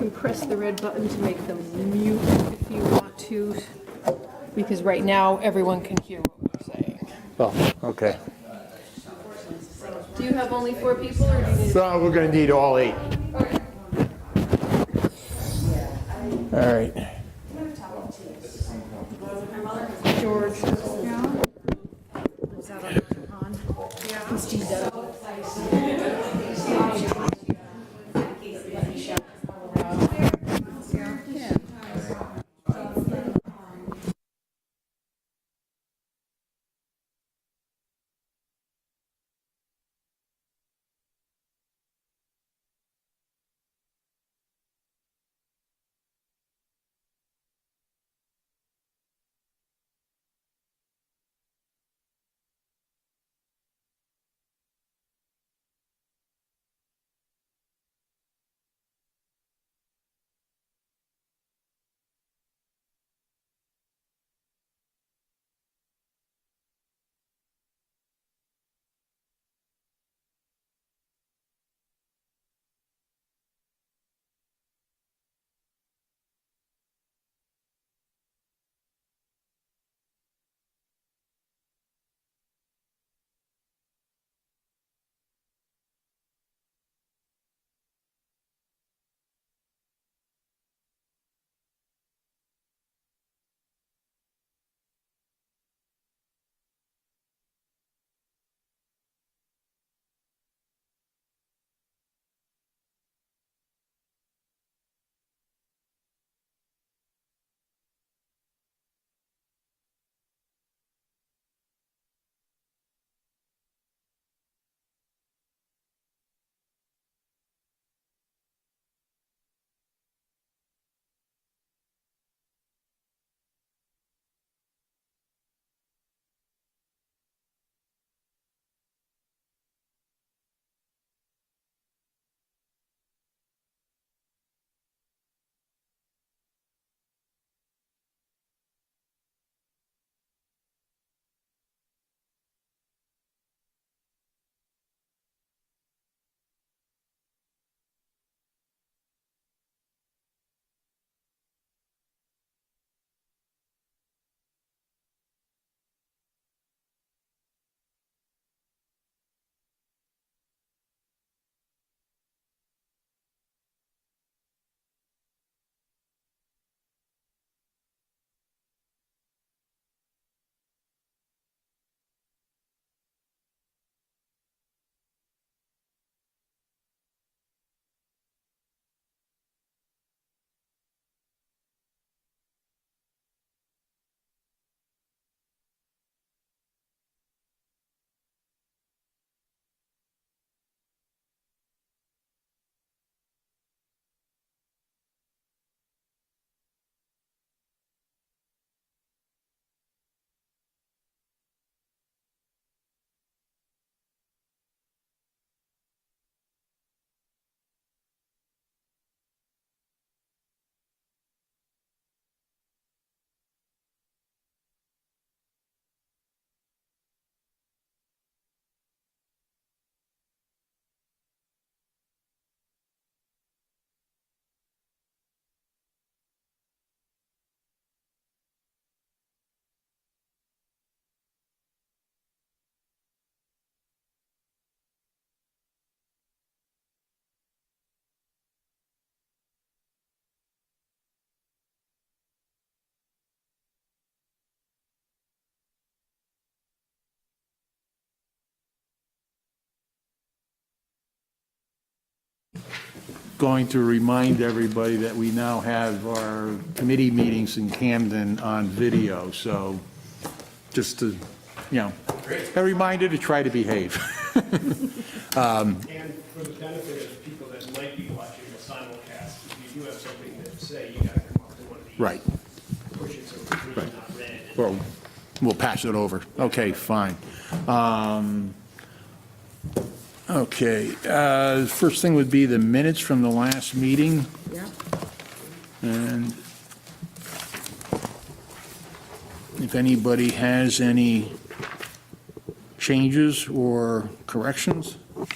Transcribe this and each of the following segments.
can press the red button to make them mute if you want to, because right now everyone can hear what we're saying. Oh, okay. Do you have only 4 people, or do you need? So we're gonna need all 8. Okay. All right. George. Yeah. Is that on? Yeah. Steve did it. Going to remind everybody that we now have our committee meetings in Camden on video, so just to, a reminder to try to behave. And for the benefit of people that might be watching the simulcast, if you do have something to say, you gotta come up to one of these. Right. Push it so it's really not red. Well, we'll pass it over. Okay, fine. Okay, first thing would be the minutes from the last meeting. Yeah. And if anybody has any changes or corrections? I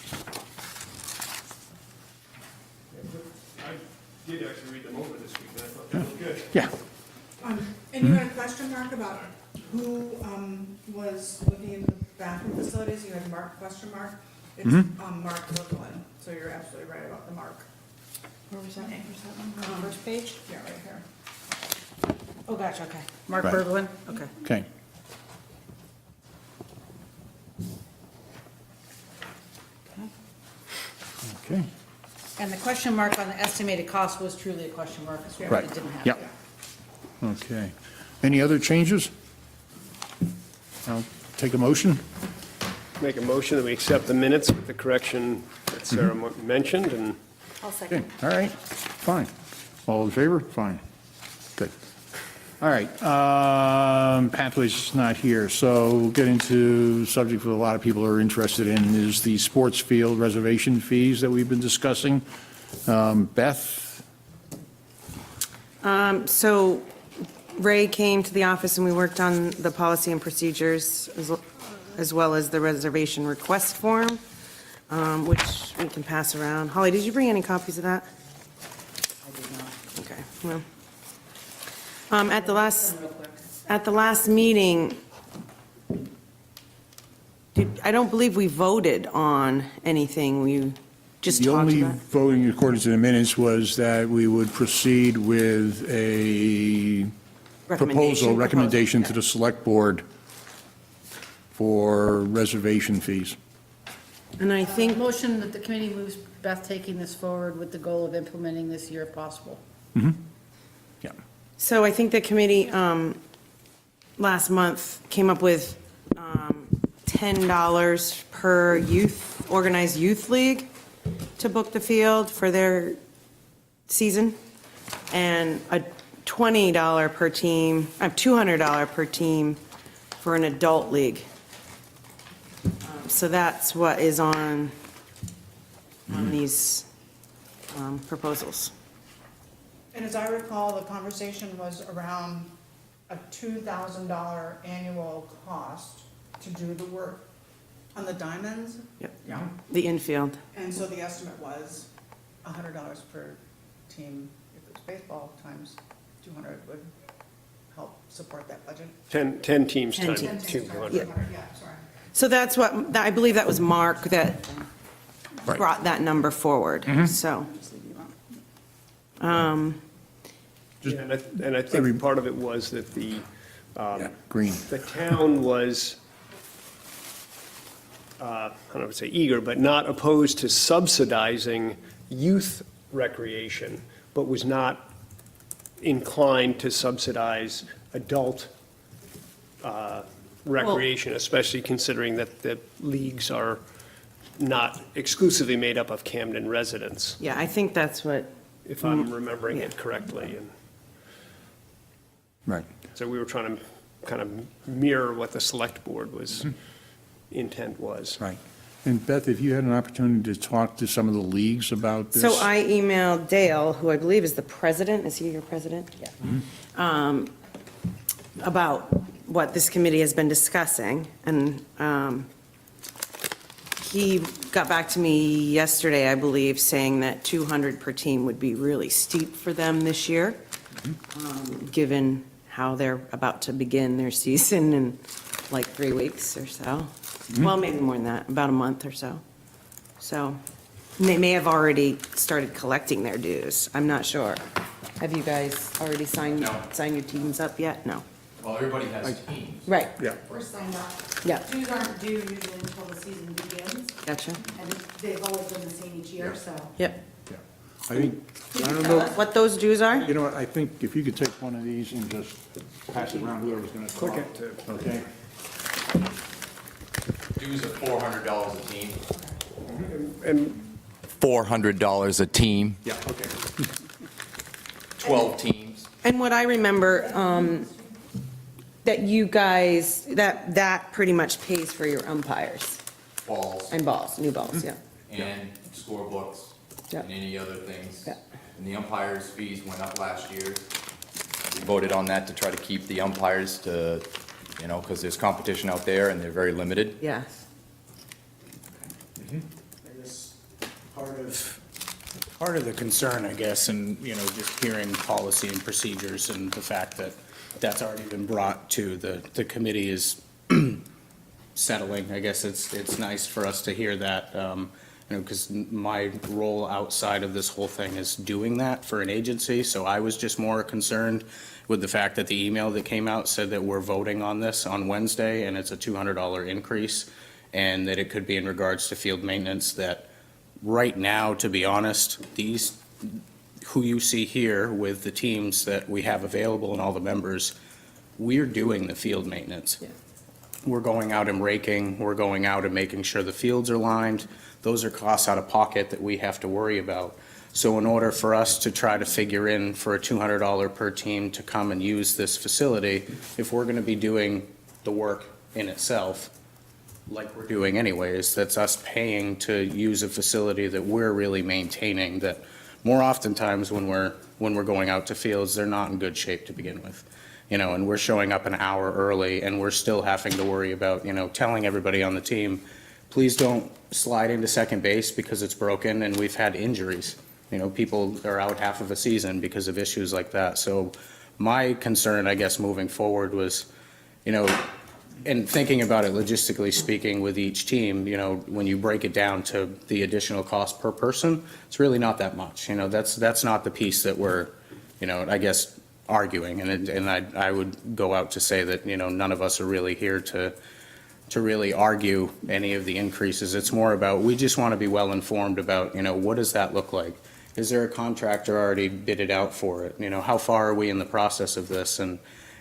did actually Yeah. And you had a question mark about who was looking into the bathroom facilities, you had Mark question mark? It's Mark Brooklyn, so you're absolutely right about the Mark. Where was that? On the first page? Yeah, right here. Oh, gotcha, okay. Mark Right. Berglund, okay. Okay. Okay. And the question mark on the estimated cost was truly a question mark, because we Right. really didn't have. Yep. Okay. Any other changes? I'll take a motion. Make a motion that we accept the minutes with the correction that Sarah mentioned, and I'll Okay, second. all right, fine. All in favor? Fine. Good. All right, Pathways is not here, so we'll get into subject that a lot of people are interested in is the sports field reservation fees that we've been discussing. Beth? So Ray came to the office and we worked on the policy and procedures as well as the reservation request form, which we can pass around. Holly, did you bring any copies of that? I did not. Okay, well. At the last meeting, I don't believe we voted on anything. We just The talked only about. voting according to the minutes was that we would proceed with a recommendation to the select board for reservation fees. And I think, Motion that the committee moves Beth taking this forward with the goal of implementing this year if possible. Yeah. so I think the committee last month came up with $10 per organized youth league to book the field for their season, and a $20 per team, $200 per team for an adult league. So that's what is on these proposals. And as I recall, the conversation was around a $2,000 annual cost to do the work on the diamonds. Yep. Yeah. The infield. And so the estimate was $100 per team. If it's baseball times 200 would help support that budget. 10 teams 10 times teams. 200. Yeah. Yeah, sorry. So that's what, I believe that was Mark that Right. brought that number forward, so. And I think part of it was that the, Green. the town was, I don't know if to say eager, but not opposed to subsidizing youth recreation, but was not inclined to subsidize adult recreation, especially considering that the leagues are not exclusively made up of Camden residents, Yeah, I think that's what, if I'm remembering it correctly. And Right. so we were trying to kind of mirror what the select board was, intent was. Right. And Beth, if you had an opportunity to talk to some of the leagues about this? so I emailed Dale, who I believe is the president, is he your president? Yeah. About what this committee has been discussing, and he got back to me yesterday, I believe, saying that 200 per team would be really steep for them this year, given how they're about to begin their season in like 3 weeks or so. Well, maybe more than that, about a month or so. So, and they may have already started collecting their dues, I'm not sure. Have you guys already signed your teams up yet? No. Well, everybody has teams. Right, Yeah. We're signed up. yeah, Dues aren't due usually until the season begins, gotcha, and they've always been the same each year, so. yep. Yeah. I think, I don't know, What those dues are? you know what, I think if you could take one of these and just pass it around whoever's going to talk. Okay? Dues are $400 a team. And $400 a team, Yeah, okay. 12 teams. And what I remember, that you guys, that pretty much pays for your umpires Balls and balls, new balls, yeah. and scorebooks Yeah. and any other things. Yeah. And the umpires' fees went up last year. We voted on that to try to keep the umpires to, because there's competition out there and they're very limited. Yes. I guess part of Part of the concern, I guess, and, just hearing policy and procedures and the fact that that's already been brought to the committee is settling. I guess it's nice for us to hear that, because my role outside of this whole thing is doing that for an agency. So I was just more concerned with the fact that the email that came out said that we're voting on this on Wednesday and it's a $200 increase, and that it could be in regards to field maintenance. That right now, to be honest, these, who you see here with the teams that we have available and all the members, we're doing the field maintenance. Yeah. We're going out and raking, we're going out and making sure the fields are lined. Those are costs out of pocket that we have to worry about. So in order for us to try to figure in for a $200 per team to come and use this facility, if we're gonna be doing the work in itself, like we're doing anyways, that's us paying to use a facility that we're really maintaining, that more oftentimes when we're going out to fields, they're not in good shape to begin with. And we're showing up an hour early and we're still having to worry about, telling everybody on the team, please don't slide into second base because it's broken and we've had injuries. People are out half of a season because of issues like that. So my concern, I guess, moving forward was, and thinking about it logistically speaking with each team, when you break it down to the additional cost per person, it's really not that much. That's not the piece that we're, I guess, arguing. And I would go out to say that, none of us are really here to really argue any of the increases. It's more about, we just want to be well informed about, what does that look like? Is there a contractor already bidded out for it? How far are we in the process of this?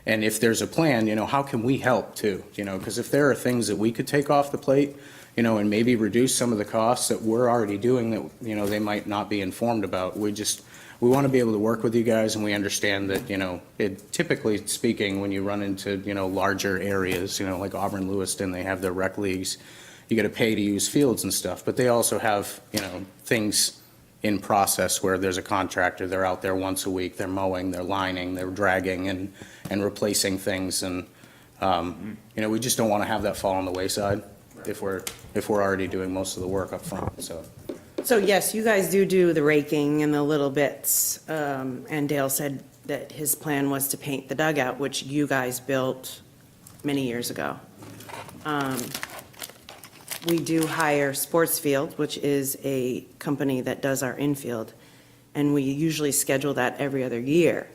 And if there's a plan, how can we help too? Because if there are things that we could take off the plate, and maybe reduce some of the costs that we're already doing that, they might not be informed about. We want to be able to work with you guys, and we understand that, typically speaking, when you run into, larger areas, like Auburn Lewiston, they have their rec leagues, you got to pay to use fields and stuff, but they also have, things in process where there's a contractor, they're out there once a week, they're mowing, they're lining, they're dragging and replacing things. And, we just don't want to have that fall on the wayside if we're already doing most of the work up front, so. So yes, you guys do the raking and the little bits, and Dale said that his plan was to paint the dugout, which you guys built many years ago. We do hire Sportsfield, which is a company that does our infield, and we usually schedule that every other year.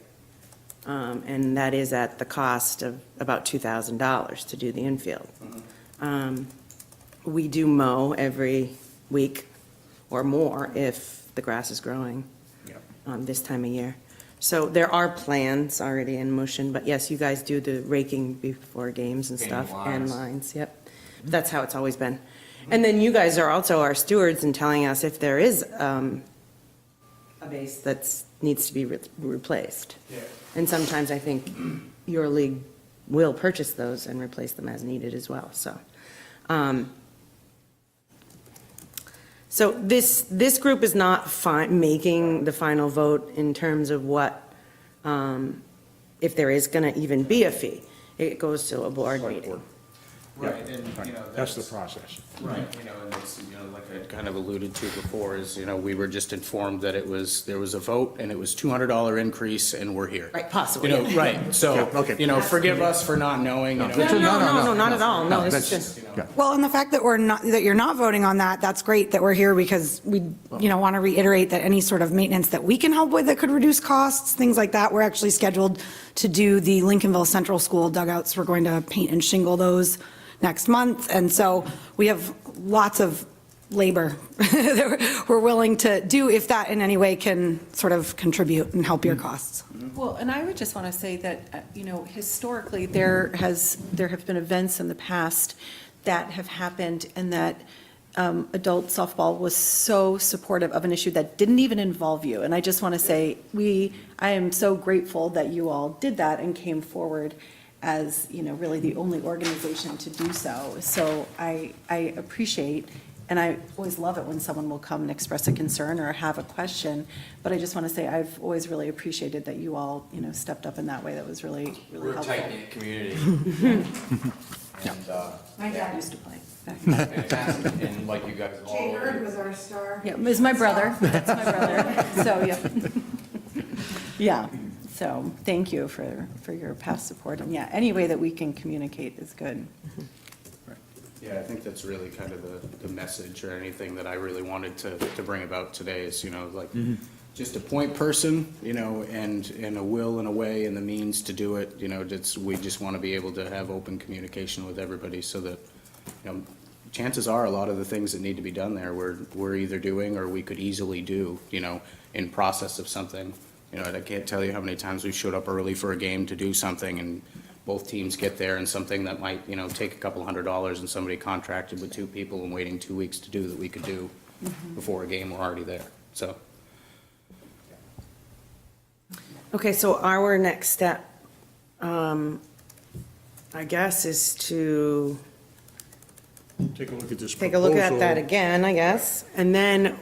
And that is at the cost of about $2,000 to do the infield. We do mow every week or more if the grass is growing this time of year. So there are plans already in motion, but yes, you guys do the raking before games and Painting stuff, and lines. lines, yep. That's how it's always been. And then you guys are also our stewards in telling us if there is a base that needs to be replaced. And sometimes I think your league will purchase those and replace them as needed as well, so. So this group is not making the final vote in terms of what, if there is going to even be a fee. It goes to a board meeting. Right, and, That's the process. Right, and it's, like I kind of alluded to before, is, we were just informed that there was a vote, and it was $200 increase, and we're here. Right, possibly. Right, so, Yeah, okay. forgive us for not knowing, No, not at all, no, this is That's- just, yeah. Well, and the fact that that you're not voting on that, that's great that we're here because we, want to reiterate that any sort of maintenance that we can help with that could reduce costs, things like that, we're actually scheduled to do the Lincolnville Central School dugouts. We're going to paint and shingle those next month. And so we have lots of labor that we're willing to do if that in any way can sort of contribute and help your costs. Well, and I would just want to say that, historically, there have been events in the past that have happened and that adult softball was so supportive of an issue that didn't even involve you. And I just want to say, I am so grateful that you all did that and came forward as, really the only organization to do so. So I appreciate, and I always love it when someone will come and express a concern or have a question, but I just want to say I've always really appreciated that you all, stepped up in that way. That was really, really We're a helpful. tight-knit community. And, My dad used to play. Fantastic, and like you guys all. Jay Bird was our star. Yeah, is my brother, that's my brother, so, yeah. Yeah, so, thank you for your past support, and yeah, any way that we can communicate is good. Yeah, I think that's really kind of the message or anything that I really wanted to bring about today is, like, just a point person, and a will and a way and the means to do it, we just want to be able to have open communication with everybody so that, chances are a lot of the things that need to be done there, we're either doing or we could easily do, in process of something. I can't tell you how many times we showed up early for a game to do something and both teams get there and something that might, take a couple $100 and somebody contracted with 2 people and waiting 2 weeks to do that we could do before a game, we're already there, so. Okay, so our next step, I guess, is to Take a look at this take a look at that proposal. again, I guess. And then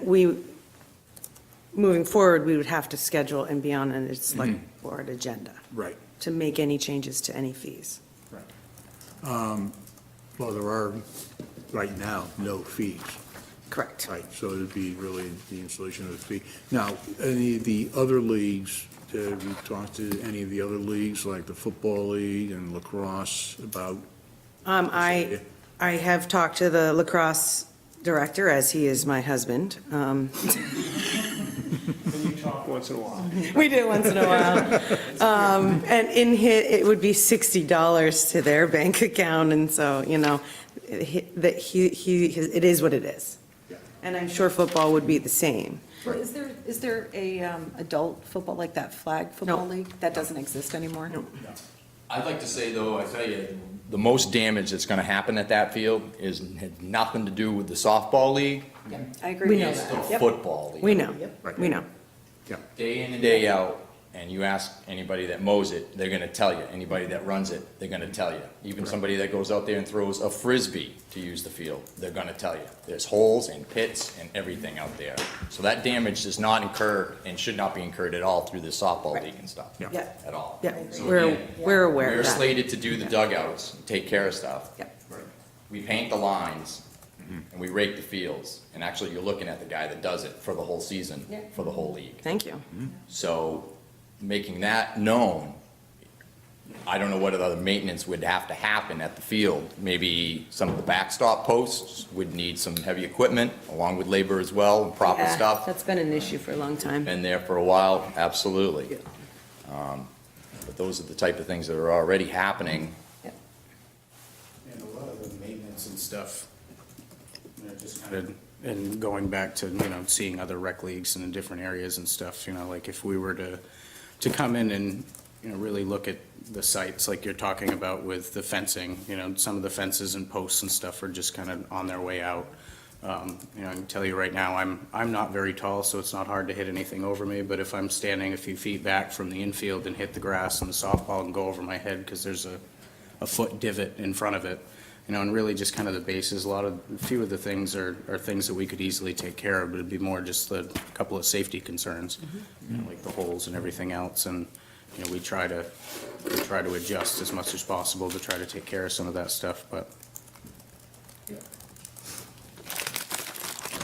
moving forward, we would have to schedule and be on a select board agenda Right. to make any changes to any fees. Well, there are, right now, no fees. Correct. Right, so it'd be really the installation of the fee. Now, any of the other leagues, have you talked to any of the other leagues, like the Football League and lacrosse, about? I have talked to the lacrosse director, as he is my husband. And you talk once in a while. We do once in a while. And it would be $60 to their bank account, and so, that it is what it is. And I'm sure football would be the same. Is there a adult football, like that flag football league? That doesn't exist anymore? No. I'd like to say, though, I tell you, the most damage that's gonna happen at that field had nothing to do with the softball league. I agree. We know It's the Yep. football league. We know, we know. Day in and day out, and you ask anybody that mows it, they're gonna tell you. Anybody that runs it, they're gonna tell you. Even somebody that goes out there and throws a frisbee to use the field, they're gonna tell you. There's holes and pits and everything out there. So that damage does not incur and should not be incurred at all through the softball league and stuff. Yeah. At all. Yeah, So we're again, aware we're of that. slated to do the dugouts, take care of stuff. Yeah. We paint the lines, and we rake the fields. And actually, you're looking at the guy that does it for the whole season, for the whole league. Thank you. So making that known, I don't know what other maintenance would have to happen at the field. Maybe some of the backstop posts would need some heavy equipment, along with labor as well, and proper Yeah, stuff. That's been an issue for a long time. Been there for a while, absolutely. But those are the type of things that are already happening. And a lot of the maintenance and stuff, just kind of, and going back to, seeing other rec leagues and in different areas and stuff, like if we were to come in and, really look at the sites like you're talking about with the fencing, some of the fences and posts and stuff are just kind of on their way out. I can tell you right now, I'm not very tall, so it's not hard to hit anything over me, but if I'm standing a few feet back from the infield and hit the grass and the softball and go over my head because there's a foot divot in front of it, and really just kind of the bases, a few of the things are things that we could easily take care of, but it'd be more just a couple of safety concerns, like the holes and everything else, and, we try to adjust as much as possible to try to take care of some of that stuff, but.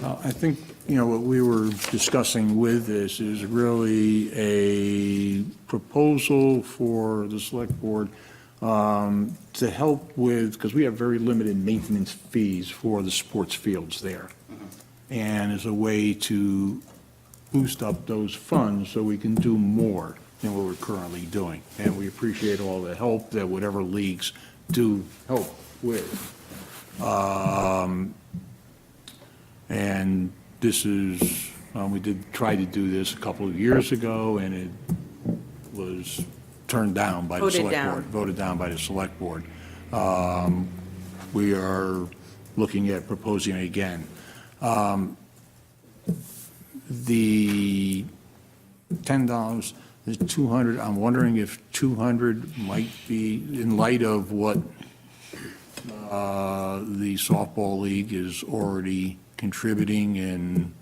I think, what we were discussing with this is really a proposal for the select board to help with, because we have very limited maintenance fees for the sports fields there. And as a way to boost up those funds so we can do more than what we're currently doing. And we appreciate all the help that whatever leagues do help with. And this is, we did try to do this a couple of years ago, and it was turned down by the Voted select down. board. Voted down by the select board. We are looking at proposing it again. The $10, the 200, I'm wondering if 200 might be, in light of what the softball league is already contributing in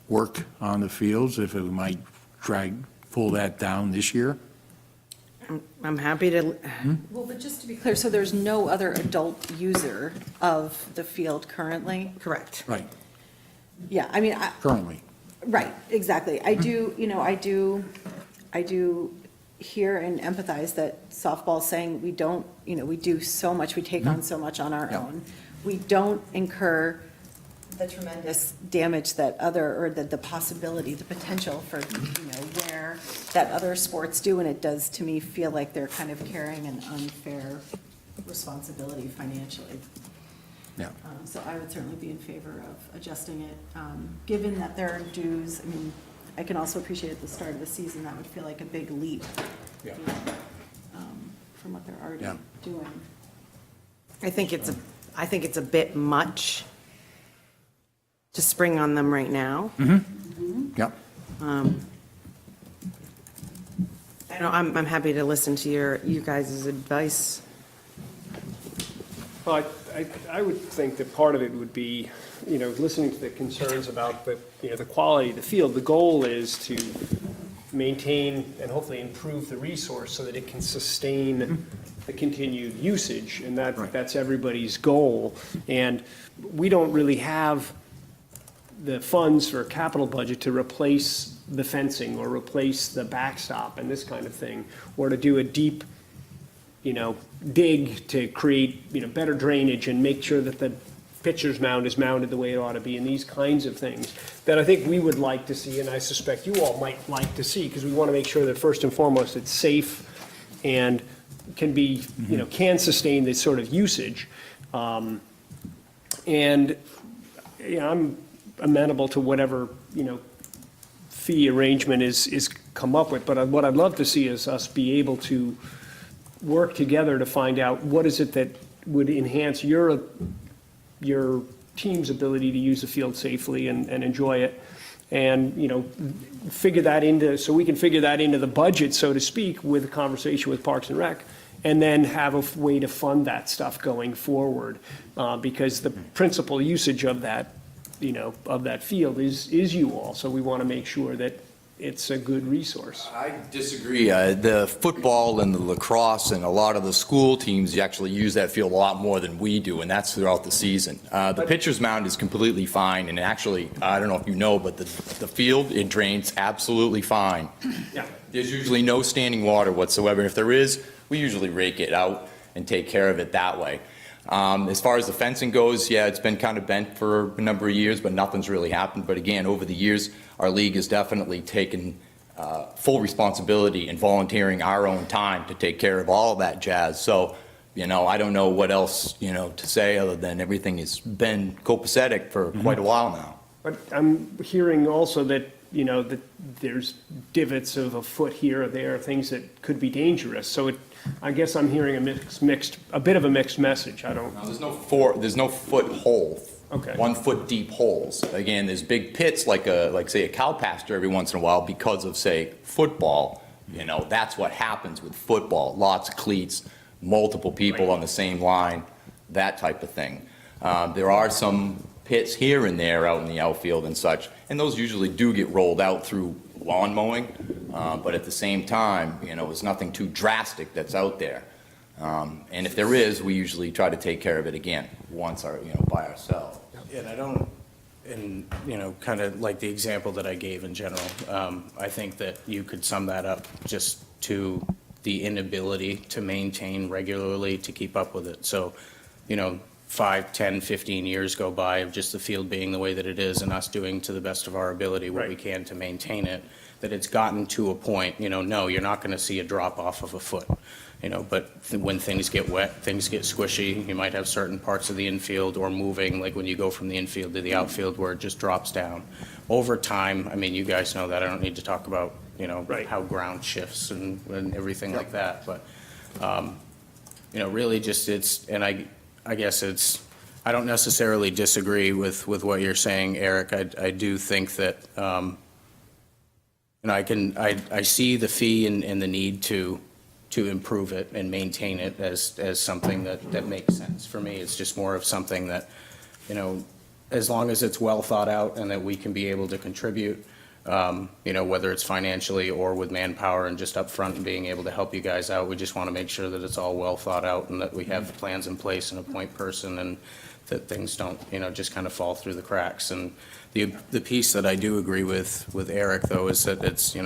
work on the fields, if it might pull that down this year? I'm happy to, Well, but just to be clear, so there's no other adult user of the field currently? correct. Right, Yeah, I mean, currently. right, exactly. I do, I do hear and empathize that softball's saying we don't, we do so much, we take on so much on our Yeah. own. We don't incur the tremendous damage that or the possibility, the potential for, where that other sports do, and it does, to me, feel like they're kind of carrying an unfair responsibility financially. Yeah. So I would certainly be in favor of adjusting it, given that there are dues. I mean, I can also appreciate at the start of the season, that would feel like a big leap, Yeah. from what they're already Yeah. doing. I think it's a bit much to spring on them right now. Yep. I know, I'm happy to listen to you guys' advice. Well, I would think that part of it would be, listening to the concerns about the quality of the field. The goal is to maintain and hopefully improve the resource so that it can sustain the continued usage, and that's everybody's goal. And we don't really have the funds for a capital budget to replace the fencing or replace the backstop and this kind of thing, or to do a deep, dig to create, better drainage and make sure that the pitcher's mound is mounted the way it ought to be, and these kinds of things that I think we would like to see, and I suspect you all might like to see, because we want to make sure that first and foremost, it's safe and can be, can sustain this sort of usage. And, I'm amenable to whatever, fee arrangement is come up with, but what I'd love to see is us be able to work together to find out what is it that would enhance your team's ability to use the field safely and enjoy it. And, figure that so we can figure that into the budget, so to speak, with a conversation with Parks and Rec, and then have a way to fund that stuff going forward. Because the principal usage of that, of that field is you all. So we want to make sure that it's a good resource. I disagree. The football and the lacrosse and a lot of the school teams actually use that field a lot more than we do, and that's throughout the season. The pitcher's mound is completely fine, and actually, I don't know if you know, but the field, it drains absolutely fine. Yeah. There's usually no standing water whatsoever. If there is, we usually rake it out and take care of it that way. As far as the fencing goes, yeah, it's been kind of bent for a number of years, but nothing's really happened. But again, over the years, our league has definitely taken full responsibility and volunteering our own time to take care of all of that jazz. So, I don't know what else, to say other than everything has been copacetic for quite a while now. But I'm hearing also that, that there's divots of a foot here or there, things that could be dangerous. So I guess I'm hearing a bit of a mixed message. I don't. Now, there's no foot hole. Okay. 1 foot deep holes. Again, there's big pits like say a cow pasture every once in a while because of, say, football. That's what happens with football. Lots of cleats, multiple people on the same line, that type of thing. There are some pits here and there out in the outfield and such, and those usually do get rolled out through lawn mowing, but at the same time, there's nothing too drastic that's out there. And if there is, we usually try to take care of it again, by ourselves. And, kind of like the example that I gave in general, I think that you could sum that up just to the inability to maintain regularly, to keep up with it. So, 5, 10, 15 years go by of just the field being the way that it is and us doing to the best of our ability what we can to maintain it, that it's gotten to a point, no, you're not going to see a drop off of a foot. But when things get wet, things get squishy. You might have certain parts of the infield or moving, like when you go from the infield to the outfield where it just drops down. Over time, you guys know that. I don't need to talk about, how ground shifts and everything like that. But, really just I guess I don't necessarily disagree with what you're saying, Eric. I do think that, I see the fee and the need to improve it and maintain it as something that makes sense. For me, it's just more of something that, as long as it's well thought out and that we can be able to contribute, whether it's financially or with manpower and just upfront and being able to help you guys out. We just want to make sure that it's all well thought out and that we have plans in place and a point person and that things don't, just kind of fall through the cracks. And the piece that I do agree with Eric, though, is that it's,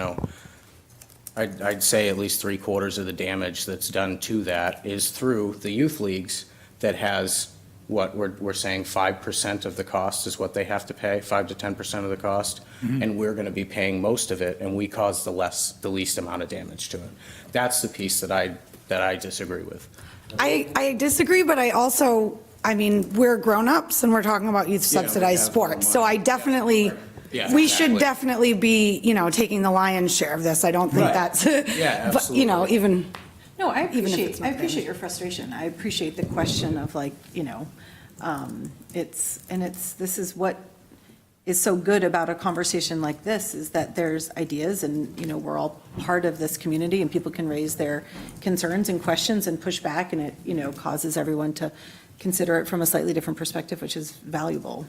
I'd say at least 3/4 of the damage that's done to that is through the youth leagues that has what we're saying 5% of the cost is what they have to pay, 5 to 10% of the cost, and we're going to be paying most of it, and we cause the least amount of damage to it. That's the piece that I disagree with. I disagree, but I also, we're grown-ups and we're talking about youth subsidized sports. So I definitely, Yeah, we should exactly. definitely be, taking the lion's share of this. I don't think Right. that's, Yeah, but, absolutely. even. No, I Even if it's appreciate, I not appreciate your frustration. I appreciate the question of like, this is what is so good about a conversation like this, is that there's ideas and, we're all part of this community and people can raise their concerns and questions and push back, and it, causes everyone to consider it from a slightly different perspective, which is valuable,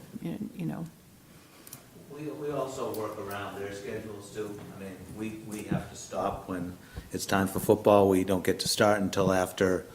We also work around their schedules too. We have to stop when it's time for football. We don't get to start until after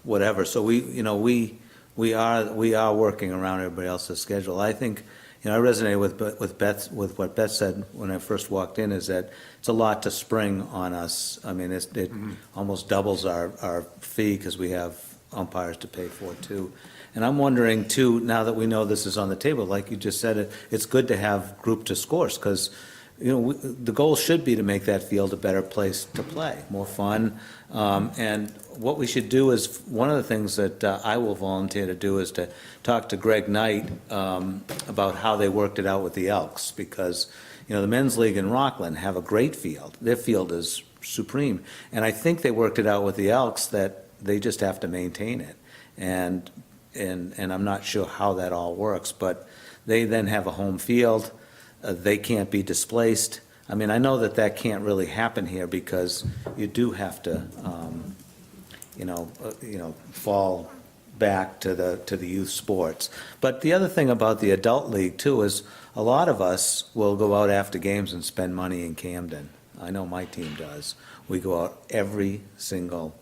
whatever. So we are working around everybody else's schedule. I think, I resonated with what Beth said when I first walked in, is that it's a lot to spring on us. It almost doubles our fee because we have umpires to pay for too. And I'm wondering too, now that we know this is on the table, like you just said, it's good to have group to scores, because the goal should be to make that field a better place to play, more fun. And what we should do is, one of the things that I will volunteer to do is to talk to Greg Knight about how they worked it out with the Elks, because, the men's league in Rockland have a great field. Their field is supreme. And I think they worked it out with the Elks that they just have to maintain it. And I'm not sure how that all works, but they then have a home field. They can't be displaced. I know that can't really happen here, because you do have to, fall back to the youth sports. But the other thing about the adult league too is, a lot of us will go out after games and spend money in Camden. I know my team does. We go out every single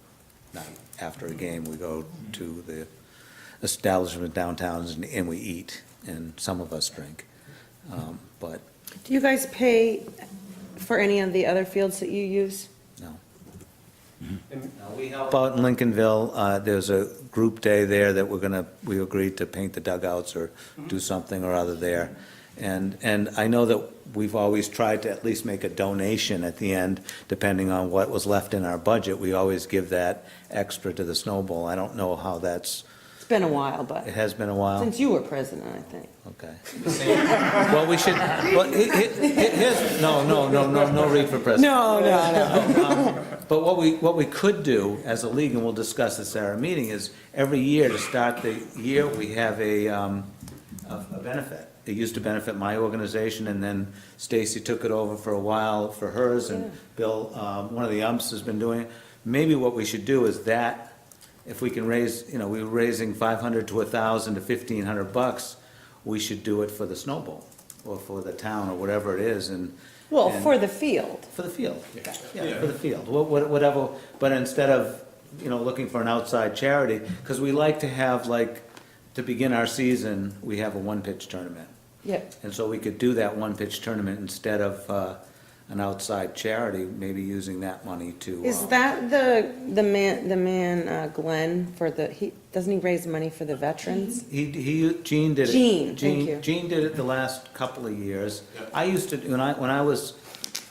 night after a game. We go to the establishment downtown and we eat, and some of us drink. But Do you guys pay for any of the other fields that you use? no. And We help out in Lincolnville. There's a group day there that we agreed to paint the dugouts or do something or other there. And I know that we've always tried to at least make a donation at the end, depending on what was left in our budget. We always give that extra to the Snow Bowl. I don't know how It's been a while, but it has been a while. since you were president, I think. Okay. Well, we should, here's, no Reed for president. No. But what we could do as a league, and we'll discuss this at our meeting, is every year to start the year, we have a benefit. It used to benefit my organization, and then Stacy took it over for a while for hers, and Bill, one of the umps, has been doing it. Maybe what we should do is that, if we can raise, we were raising $500 to $1,000 to $1,500, we should do it for the Snow Bowl, or for the town, or whatever it is, and. Well, and- for the field. For the field, yeah, for the field, whatever, but instead of, looking for an outside charity, because we like to have, to begin our season, we have a one-pitch tournament. Yep. And so we could do that one-pitch tournament instead of an outside charity, maybe using that money to. Is that the man Glenn doesn't he raise money for the veterans? Gene did it. Gene, thank you. Gene did it the last couple of years. I used to, when I was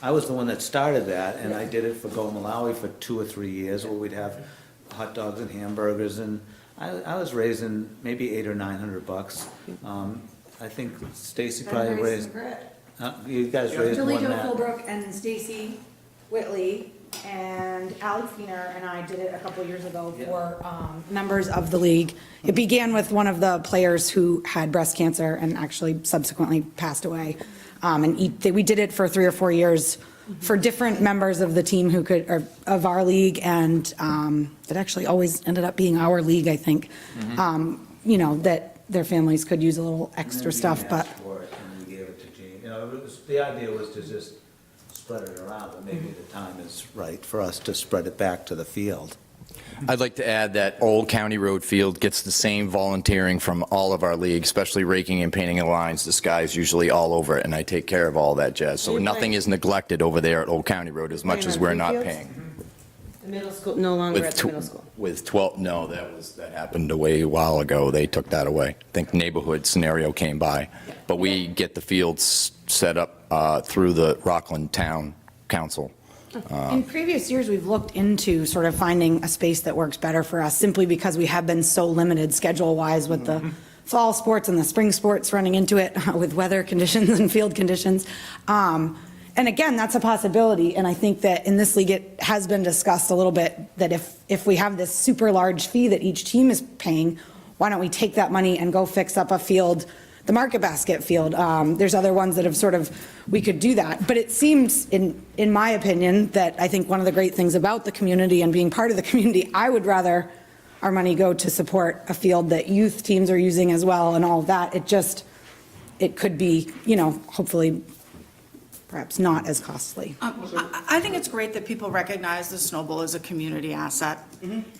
the one that started that, and I did it for Go Malawi for 2 or 3 years, where we'd have hot dogs and hamburgers, and I was raising maybe $800 or $900. I think Stacy probably raised. You guys raised more than that. Philbrook and Stacy Whitley and Alex Wiener and I did it a couple of years ago for members of the league. It began with one of the players who had breast cancer and actually subsequently passed away. We did it for 3 or 4 years for different members of the team or of our league, and it actually always ended up being our league, I think. That their families could use a little extra stuff, but. And we gave it to Gene. the idea was to just spread it around, but maybe the time is right for us to spread it back to the field. I'd like to add that Old County Road Field gets the same volunteering from all of our leagues, especially raking and painting of lines. This guy's usually all over it, and I take care of all that jazz. So nothing is neglected over there at Old County Road as much as we're not paying. The middle school, no longer at the middle school. With 12, no, that happened a while ago. They took that away. I think neighborhood scenario came by. But we get the fields set up through the Rockland Town Council. In previous years, we've looked into sort of finding a space that works better for us, simply because we have been so limited schedule-wise with the fall sports and the spring sports running into it with weather conditions and field conditions. And again, that's a possibility, and I think that in this league, it has been discussed a little bit, that if we have this super large fee that each team is paying, why don't we take that money and go fix up a field, the Market Basket field? There's other ones that have sort of, we could do that. But it seems, in my opinion, that I think one of the great things about the community and being part of the community, I would rather our money go to support a field that youth teams are using as well and all of that. It could be, hopefully perhaps not as costly. I think it's great that people recognize the Snow Bowl as a community asset.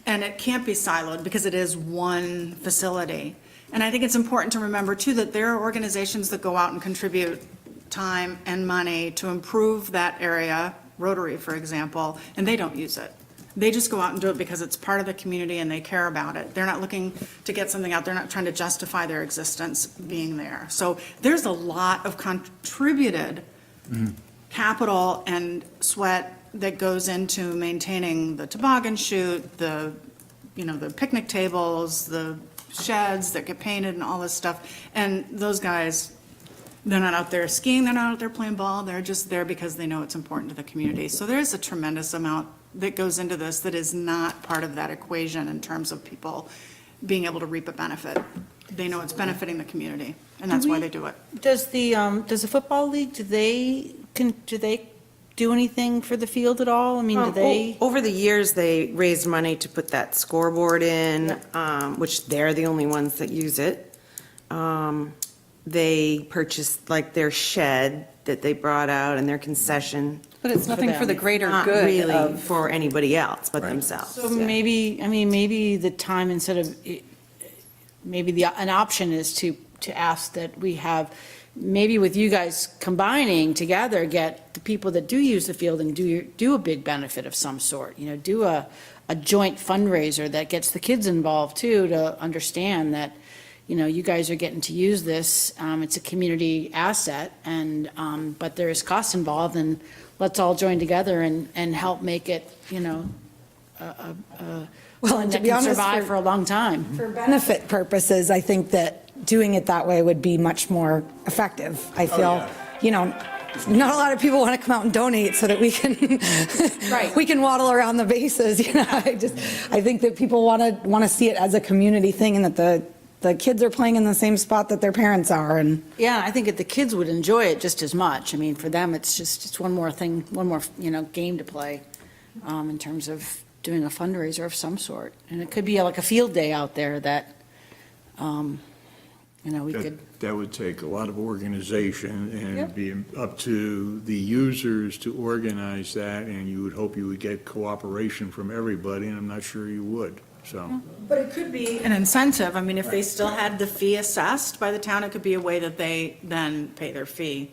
And it can't be siloed because it is one facility. And I think it's important to remember, too, that there are organizations that go out and contribute time and money to improve that area, Rotary, for example, and they don't use it. They just go out and do it because it's part of the community and they care about it. They're not looking to get something out. They're not trying to justify their existence being there. So there's a lot of contributed capital and sweat that goes into maintaining the toboggan chute, the picnic tables, the sheds that get painted and all this stuff. And those guys, they're not out there skiing, they're not out there playing ball, they're just there because they know it's important to the community. So there's a tremendous amount that goes into this that is not part of that equation in terms of people being able to reap a benefit. They know it's benefiting the community, and that's why they do it. Does the football league, do they do anything for the field at all? I mean, do they? Over the years, they raised money to put that scoreboard in, which they're the only ones that use it. They purchased like their shed that they brought out and their concession. But it's nothing for the greater Not good really of. for anybody else but themselves. So maybe the time, instead of, an option is to ask that we have, maybe with you guys combining together, get the people that do use the field and do a big benefit of some sort, do a joint fundraiser that gets the kids involved too, to understand that, you guys are getting to use this, it's a community asset, and, but there is costs involved, and let's all join together and help make it, Well, and to that be can honest, survive for a long time. for benefit purposes, I think that doing it that way would be much more effective. I feel, not a lot of people want to come out and donate so that we can, we can waddle around the bases, I think that people want to see it as a community thing, and that the kids are playing in the same spot that their parents are, and. Yeah, I think that the kids would enjoy it just as much. I mean, for them, it's one more thing, one more, game to play, in terms of doing a fundraiser of some sort. And it could be like a field day out there that, we could. That would take a lot of organization and be up to the users to organize that, and you would hope you would get cooperation from everybody, and I'm not sure you would, so. But it could be an incentive. I mean, if they still had the fee assessed by the town, it could be a way that they then pay their fee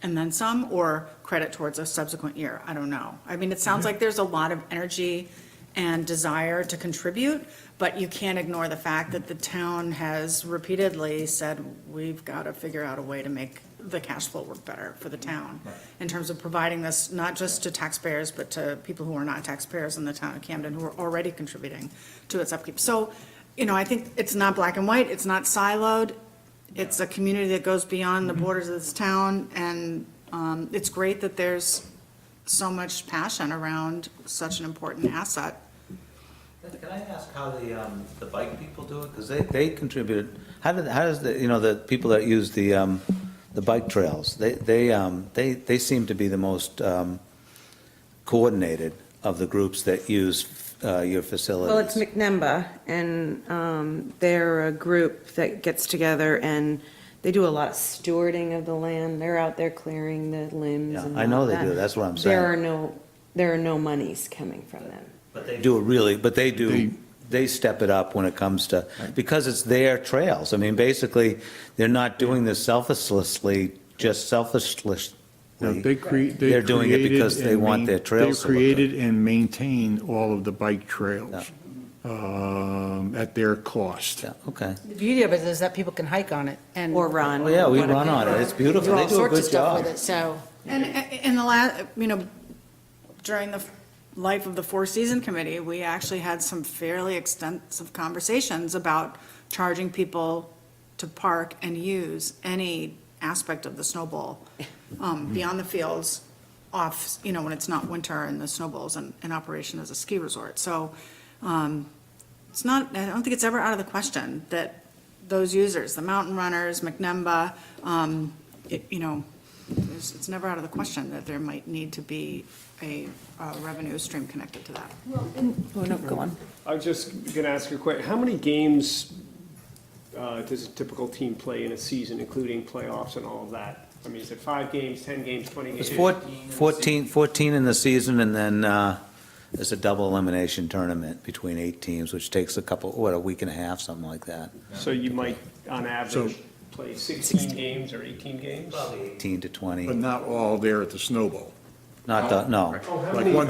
and then some, or credit towards a subsequent year. I don't know. I mean, it sounds like there's a lot of energy and desire to contribute, but you can't ignore the fact that the town has repeatedly said, we've got to figure out a way to make the cash flow work better for the town in terms of providing this, not just to taxpayers, but to people who are not taxpayers in the town of Camden who are already contributing to its upkeep. So, I think it's not black and white, it's not siloed, it's a community that goes beyond the borders of this town, and it's great that there's so much passion around such an important asset. Can I ask how the bike people do it? Because they contributed, how does the people that use the bike trails, they seem to be the most coordinated of the groups that use your facilities. Well, it's McNemba, and they're a group that gets together, and They do a lot of stewarding of the land. They're out there clearing the limbs Yeah, and I know all they that. do. That's what I'm There are saying. no monies coming from them. But they do it really, but they step it up when it comes to, because it's their trails. I mean, basically, they're not doing this selflessly, just selfishly. No, they They're doing it because created they and want their trails to look good. They created and maintain all of the bike trails at their cost. Yeah, okay. The beauty of it is that people can hike on it and. Or run. Well, yeah, we run on it. It's beautiful. Do They all do a sorts of good stuff job. with it, so. And in the last, during the life of the Four Season Committee, we actually had some fairly extensive conversations about charging people to park and use any aspect of the snow bowl, beyond the fields, off, when it's not winter and the snow bowl's in operation as a ski resort. So, it's not, I don't think it's ever out of the question that those users, the mountain runners, McNemba, it's never out of the question that there might need to be a revenue stream connected to that. Oh, no, go on. I was just going to ask you a question. How many games does a typical team play in a season, including playoffs and all of that? I mean, is it 5 games, 10 games, 20 games? It's 14 in the season, and then there's a double elimination tournament between 8 teams, which takes a week and a half, something like that. So you might, on average, play 16 games or 18 games? 18 to 20. But not all there at the Snow Bowl. No. Like one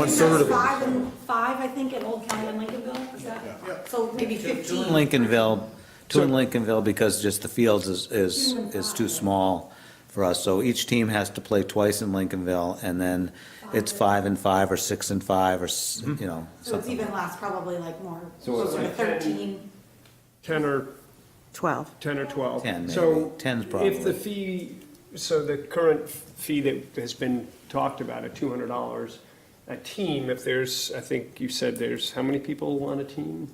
third of them. Five, I think, in Old County and Lincolnville, is that? So maybe 15. Two in Lincolnville, because just the fields is too small for us. So each team has to play twice in Lincolnville, and then it's 5 and 5 or 6 and 5 or, So it's something. even less, probably like more, So it's closer to like 13. 10 or 12. 10 or 12. 10 maybe. So 10's probably. if the fee, so the current fee that has been talked about at $200 a team, if there's, I think you said there's, how many people on a team?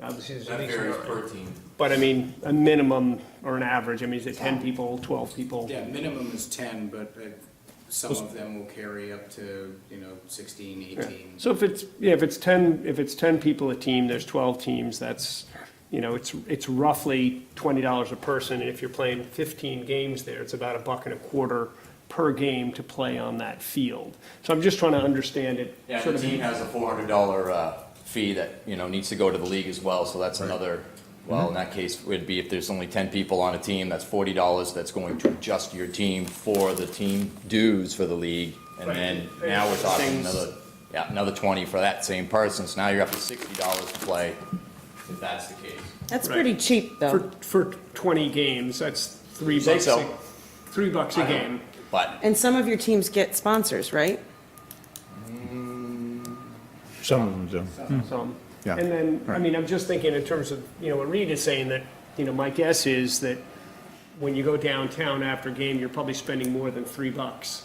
Obviously, there's at least nine. team. But I mean, a minimum or an average, I mean, is it 10 people, 12 people? Yeah, minimum is 10, but some of them will carry up to, 16, 18. So if it's 10 people a team, there's 12 teams, that's, it's roughly $20 a person, and if you're playing 15 games there, it's about $1.25 per game to play on that field. So I'm just trying to understand it. Yeah, sort the of team has a $400 fee that, needs to go to the league as well, so that's another, well, in that case, would be if there's only 10 people on a team, that's $40 that's going to adjust your team for the team dues for the league. And then now we're talking another 20 for that same person, so now you're up to $60 to play, if that's the case. That's Right. pretty cheap, though. For 20 games, that's $3 Say so. $3 a game. But And some of your teams get sponsors, right? Some of them do. So, Yeah, and then, I right. mean, I'm just thinking in terms of, what Reed is saying, that, my guess is that when you go downtown after a game, you're probably spending more than $3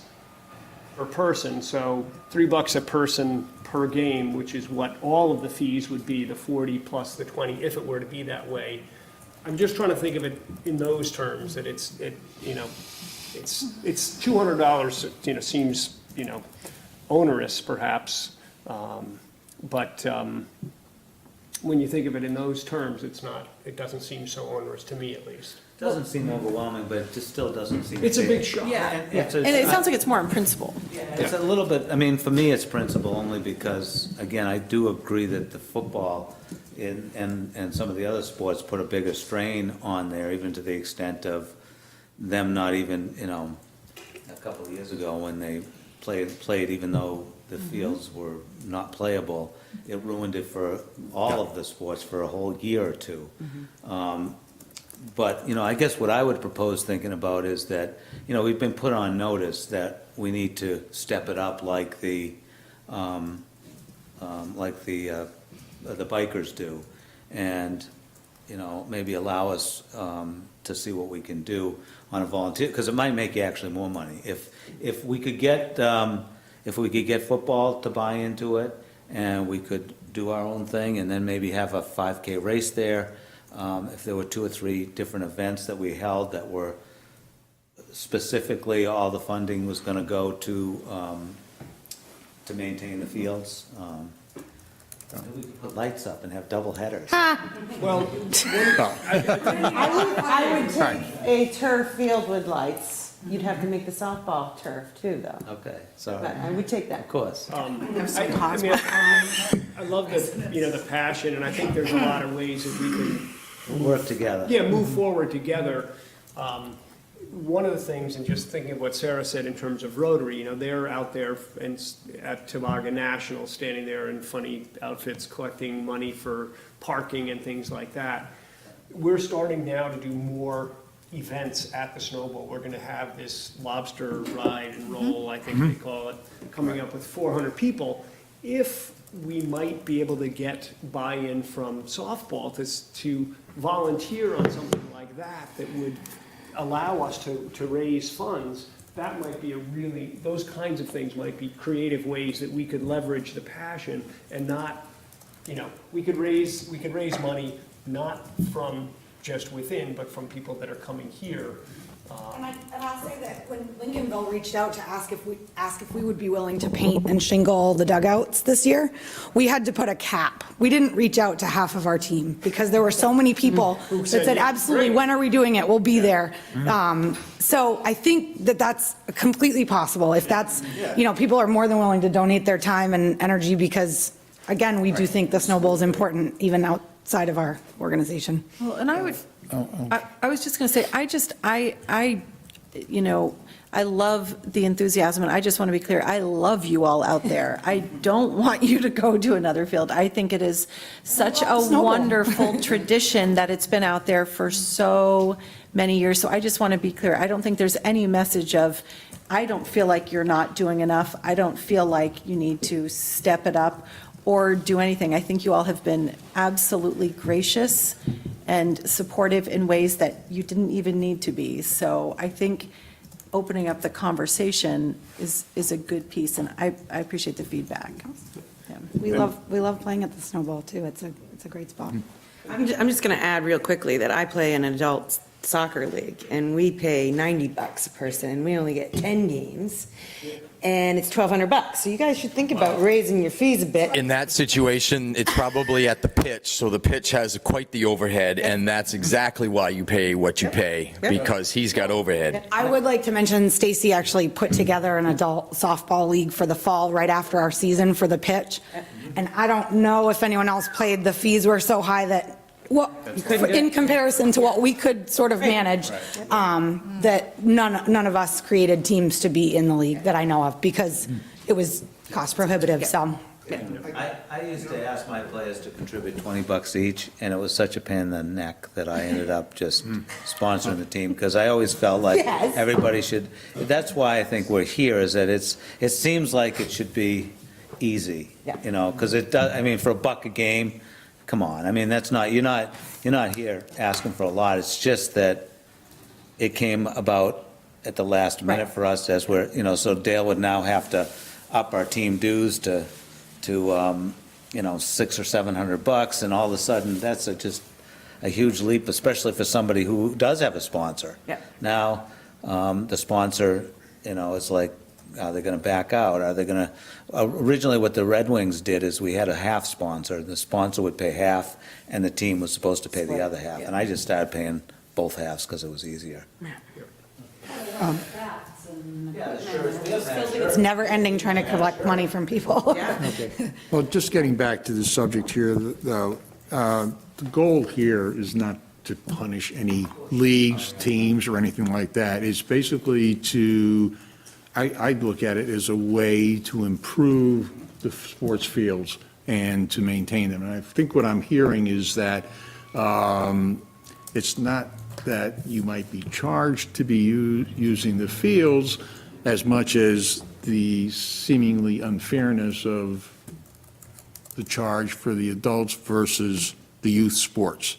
per person. So $3 a person per game, which is what all of the fees would be, the 40 plus the 20, if it were to be that way. I'm just trying to think of it in those terms, that it's $200, seems, onerous perhaps. But when you think of it in those terms, it doesn't seem so onerous to me, at least. Doesn't seem overwhelming, but it just still doesn't seem. It's a big shot. Yeah. And it sounds like it's more in principle. It's a little bit, I mean, for me, it's principle only because, again, I do agree that the football and some of the other sports put a bigger strain on there, even to the extent of them not even, a couple of years ago when they played, even though the fields were not playable, it ruined it for all of the sports for a whole year or two. But, I guess what I would propose thinking about is that, we've been put on notice that we need to step it up like the bikers do. And, maybe allow us to see what we can do on a volunteer, because it might make you actually more money. If we could get football to buy into it, and we could do our own thing, and then maybe have a 5K race there, if there were 2 or 3 different events that we held that were specifically, all the funding was gonna go to maintain the fields. We could put lights up and have double headers. Well, I would take a turf field with lights. You'd have to make the softball turf too, though. Okay, sorry. But I would take that. Of course. I mean, I love the passion, and I think there's a lot of ways that we can Work together. move forward together. One of the things, and just thinking of what Sarah said in terms of Rotary, they're out there at Toboggan National, standing there in funny outfits, collecting money for parking and things like that. We're starting now to do more events at the Snow Bowl. We're gonna have this lobster ride and roll, I think they call it, coming up with 400 people. If we might be able to get buy-in from softball to volunteer on something like that, that would allow us to raise funds, that might be those kinds of things might be creative ways that we could leverage the passion and not, we could raise money not from just within, but from people that are coming here. And I'll say that when Lincolnville reached out to ask if we would be willing to paint and shingle the dugouts this year, we had to put a cap. We didn't reach out to half of our team because there were so many people that said, absolutely, great. when are we doing it? We'll be there. So I think that that's completely possible. If that's, people are more than willing to donate their time and energy because, again, we do think the Snow Bowl is important even outside of our organization. Well, and I would, I was just going to say, I love the enthusiasm, and I just want to be clear, I love you all out there. I don't want you to go to another field. I think it is such a wonderful tradition that it's been out there for so many years. So I just want to be clear, I don't think there's any message of, I don't feel like you're not doing enough. I don't feel like you need to step it up or do anything. I think you all have been absolutely gracious and supportive in ways that you didn't even need to be. So I think opening up the conversation is a good piece, and I appreciate the feedback. Yeah. We love playing at the Snow Bowl too. It's a great spot. I'm just going to add real quickly that I play in an adult soccer league, and we pay $90 a person, and we only get 10 games, and it's $1,200. So you guys should think about raising your fees a bit. In that situation, it's probably at the pitch, so the pitch has quite the overhead, and that's exactly why you pay what you pay, because he's got overhead. I would like to mention Stacy actually put together an adult softball league for the fall right after our season for the pitch. And I don't know if anyone else played, the fees were so high that, in comparison to what we could sort of manage, that none of us created teams to be in the league that I know of because it was cost prohibitive, so. I used to ask my players to contribute $20 each, and it was such a pain in the neck that I ended up just sponsoring the team, because I always felt like Yes. everybody should, that's why I think we're here, is that it seems like it should be easy, because it does, for $1 a game, come on, that's not, you're not here asking for a lot, it's just that it came about at the last minute for us as we're, so Dale would now have to up our team dues to $600 or $700, and all of a sudden, that's just a huge leap, especially for somebody who does have a sponsor. Now, the sponsor, it's like, are they going to back out? Are they going to, originally what the Red Wings did is we had a half sponsor. The sponsor would pay half, and the team was supposed to pay the other half. And I just started paying both halves because it was easier. It's never ending trying to collect money from people. Well, just getting back to the subject here, though, the goal here is not to punish any leagues, teams, or anything like that. It's basically to, I'd look at it as a way to improve the sports fields and to maintain them. And I think what I'm hearing is that it's not that you might be charged to be using the fields as much as the seemingly unfairness of the charge for the adults versus the youth sports.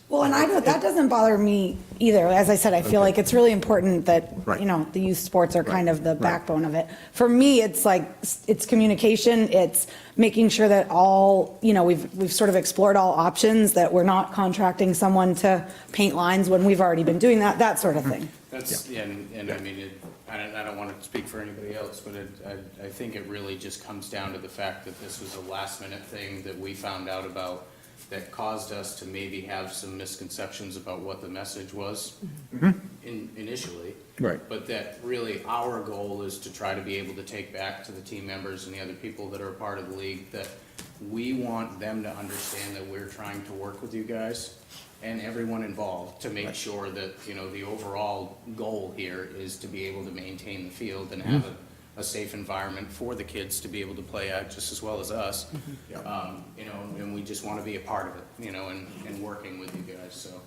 Well, and that doesn't bother me either. As I said, I feel like it's really important that, the youth sports are kind of the backbone of it. For me, it's like, it's communication, it's making sure that all, we've sort of explored all options, that we're not contracting someone to paint lines when we've already been doing that sort of thing. That's, and I mean, I don't want to speak for anybody else, but I think it really just comes down to the fact that this was a last minute thing that we found out about that caused us to maybe have some misconceptions about what the message was initially. Right. But that really our goal is to try to be able to take back to the team members and the other people that are a part of the league that we want them to understand that we're trying to work with you guys and everyone involved to make sure that, you know, the overall goal here is to be able to maintain the field and have a safe environment for the kids to be able to play at just as well as us. You know, and we just want to be a part of it, you know, and working with you guys, so.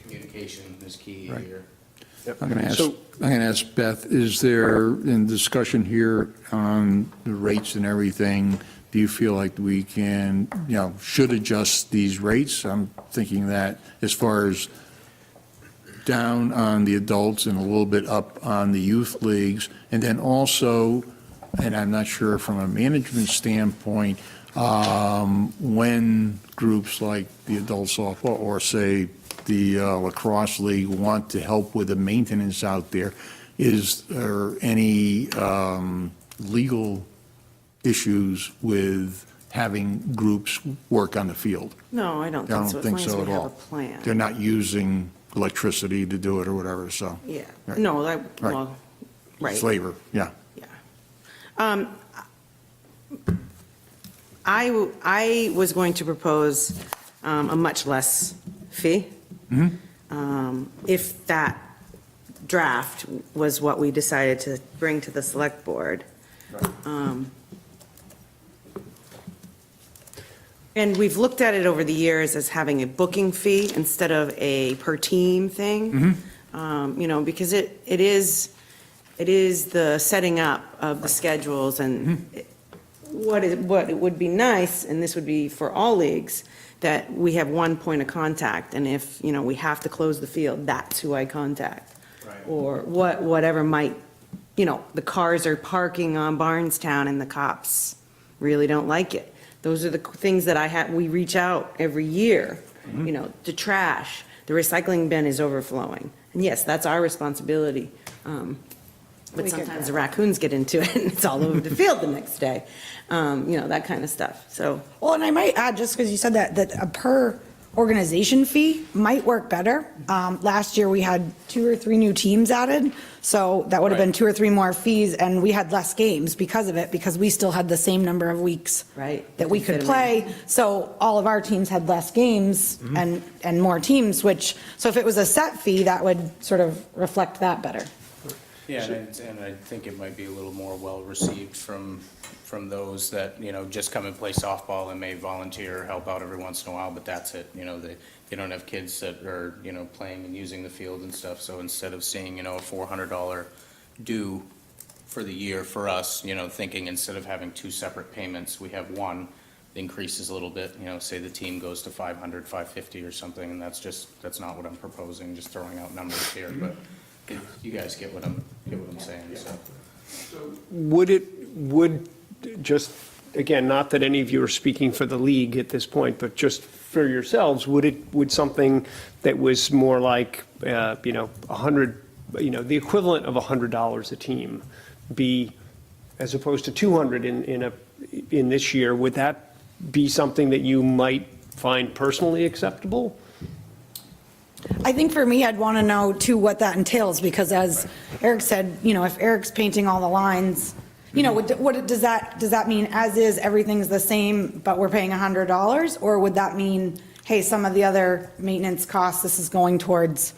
Communication is key here. I'm going to ask Beth, is there, in discussion here on the rates and everything, do you feel like we can, you know, should adjust these rates? I'm thinking that as far as down on the adults and a little bit up on the youth leagues, and then also, and I'm not sure from a management standpoint, when groups like the adult softball or say the lacrosse league want to help with the maintenance out there, is there any legal issues with having groups work on the field? No, I don't think so, as long as we have a plan. They're not using electricity to do it or whatever, so. Yeah, Right. no, that, Right. well, right. Flavor, yeah. Yeah. I was going to propose a much less fee. If that draft was what we decided to bring to the select board. And we've looked at it over the years as having a booking fee instead of a per team thing. You know, because it is the setting up of the schedules and what it would be nice, and this would be for all leagues, that we have one point of contact, and if, you know, we have to close the field, that's who I contact. Right. Or whatever might, you know, the cars are parking on Barnestown and the cops really don't like it. Those are the things that we reach out every year, you know, the trash, the recycling bin is overflowing. And yes, that's our responsibility. But We get sometimes that. the raccoons get into it and it's all over the field the next day. You know, that kind of stuff, so. Well, and I might add, just because you said that a per organization fee might work better. Last year, we had 2 or 3 new teams added, so that would have been 2 or 3 more fees, and we had less games because of it, because we still had the same number of weeks Right. that we Fit could 'em in. play. So all of our teams had less games and more teams, so if it was a set fee, that would sort of reflect that better. Yeah, and I think it might be a little more well-received from those that, you know, just come and play softball and may volunteer, help out every once in a while, but that's it. You know, they don't have kids that are, you know, playing and using the field and stuff, so instead of seeing, you know, a $400 due for the year for us, you know, thinking instead of having 2 separate payments, we have one, increases a little bit, you know, say the team goes to 500, 550 or something, and that's not what I'm proposing, just throwing out numbers here, but you guys get what I'm saying, so. Would just, again, not that any of you are speaking for the league at this point, but just for yourselves, would something that was more like, you know, 100, you know, the equivalent of $100 a team be, as opposed to 200 in this year, would that be something that you might find personally acceptable? I think for me, I'd want to know too what that entails, because as Eric said, you know, if Eric's painting all the lines, you know, what does that mean as is, everything's the same, but we're paying $100? Or would that mean, hey, some of the other maintenance costs, this is going towards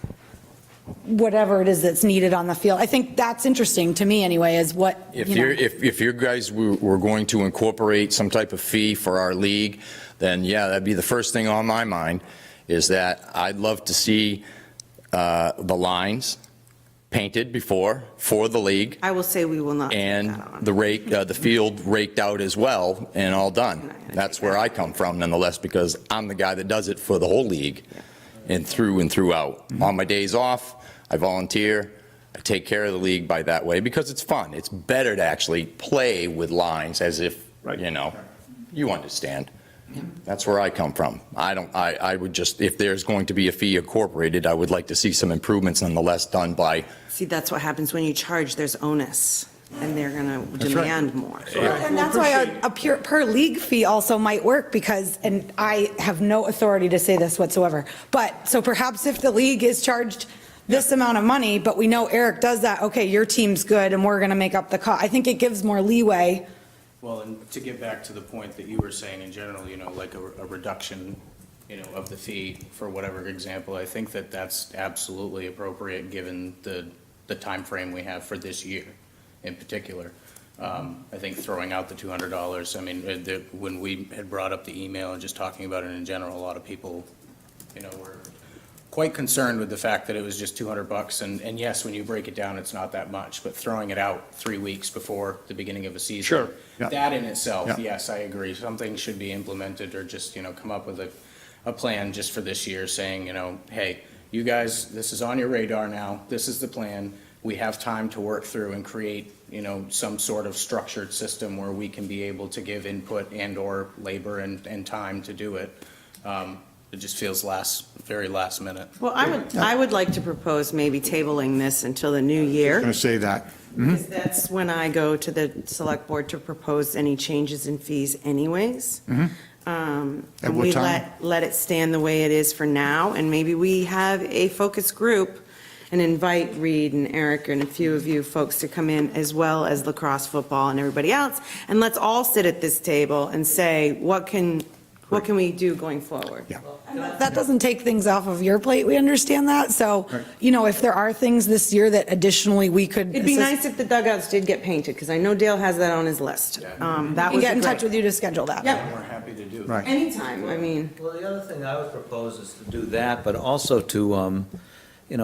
whatever it is that's needed on the field? I think that's interesting to me anyway, is what, If you know. if you guys were going to incorporate some type of fee for our league, then yeah, that'd be the first thing on my mind, is that I'd love to see the lines painted before for the league, I will say we will not take and that on. the field raked out as well and all done. That's where I come from nonetheless, because I'm the guy that does it for the whole league and throughout. On my days off, I volunteer, I take care of the league by that way, because it's fun. It's better to actually play with lines as if, Right. you know, you understand. That's where I come from. I would just, if there's going to be a fee incorporated, I would like to see some improvements nonetheless done by, See, that's what happens when you charge, there's onus, and they're going to That's right. demand more. And that's why a pure, per league fee also might work, because, and I have no authority to say this whatsoever, but, so perhaps if the league is charged this amount of money, but we know Eric does that, okay, your team's good, and we're going to make up the cost. I think it gives more leeway. Well, and to get back to the point that you were saying in general, like a reduction, of the fee for whatever example, I think that that's absolutely appropriate given the timeframe we have for this year in particular. I think throwing out the $200, I mean, when we had brought up the email and just talking about it in general, a lot of people, were quite concerned with the fact that it was just $200. And yes, when you break it down, it's not that much, but throwing it out 3 weeks before the beginning of a season. Sure. Yeah. That in itself, Yeah. yes, I agree. Something should be implemented or just, come up with a plan just for this year saying, hey, you guys, this is on your radar now. This is the plan. We have time to work through and create, some sort of structured system where we can be able to give input and/or labor and time to do it. It just feels very last minute. Well, I would like to propose maybe tabling this until the new year. Going to say that. Because that's when I go to the select board to propose any changes in fees anyways. And At what we time? let it stand the way it is for now, and maybe we have a focus group and invite Reed and Eric and a few of you folks to come in, as well as lacrosse, football, and everybody else, and let's all sit at this table and say, what can we do going forward? Yeah. That doesn't take things off of your plate, we understand that, so, if there are things this year that additionally we could. It'd be nice if the dugouts did get painted, because I know Dale has that on his list. That We was get in great. touch with you to schedule that. Yep, We're happy to do. Right. anytime, I mean. Well, the other thing I would propose is to do that, but also to,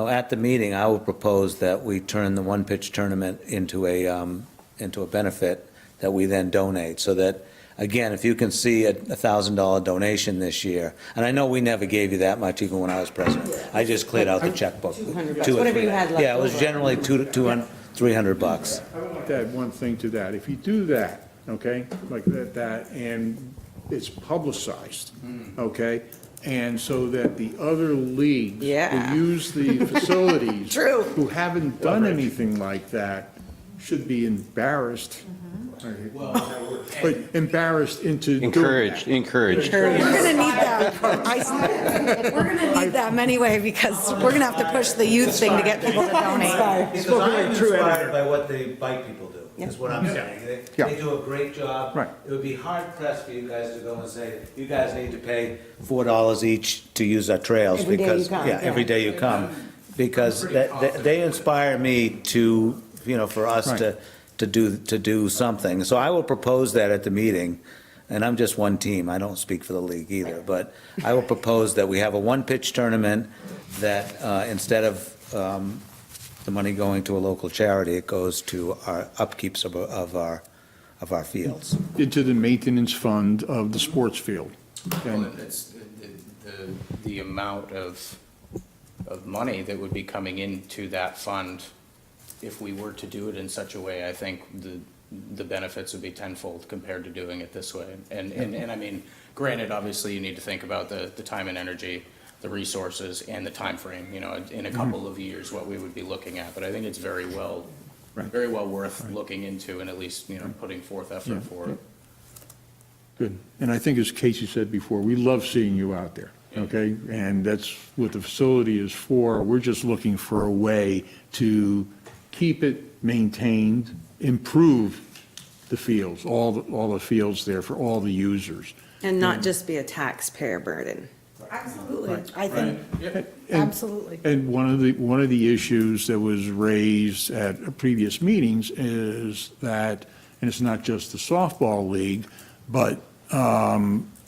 at the meeting, I would propose that we turn the one-pitch tournament into a benefit that we then donate, so that, again, if you can see a $1,000 donation this year, and I know we never gave you that much even when I was president. I just cleared out the checkbook. $200, whatever you had left Yeah, it was over. generally $200, $300. I would like to add one thing to that. If you do that, okay, like that, and it's publicized, okay, and so that the other leagues Yeah. who use the facilities. True. Who haven't done anything like that should be embarrassed. But embarrassed into doing that. Encouraged. We're gonna need that. We're gonna need them anyway, because we're gonna have to push the youth thing to get people to donate. Because I'm inspired by what the bike people do, is what I'm saying. They do a great job. Right. It would be hard pressed for you guys to go and say, you guys need to pay $4 each to use our trails. Every day you because come, Yeah, every yeah. day you come. Because they inspire me to, for us Right. to do something. So I will propose that at the meeting, and I'm just one team, I don't speak for the league either, but I will propose that we have a one-pitch tournament that, instead of the money going to a local charity, it goes to our upkeeps of our fields. Into the maintenance fund of the sports field. Well, And it's the amount of money that would be coming into that fund, if we were to do it in such a way, I think the benefits would be tenfold compared to doing it this way. And I mean, granted, obviously, you need to think about the time and energy, the resources, and the time frame. In a couple of years, what we would be looking at. But I think it's very well worth looking into and at least, putting forth effort for it. Good. And I think, as Casey said before, we love seeing you out there, okay? And that's what the facility is for. We're just looking for a way to keep it maintained, improve the fields, all the fields there for all the users. And not just be a taxpayer burden. Absolutely, I think, And- absolutely. And one of the issues that was raised at previous meetings is that, and it's not just the softball league, but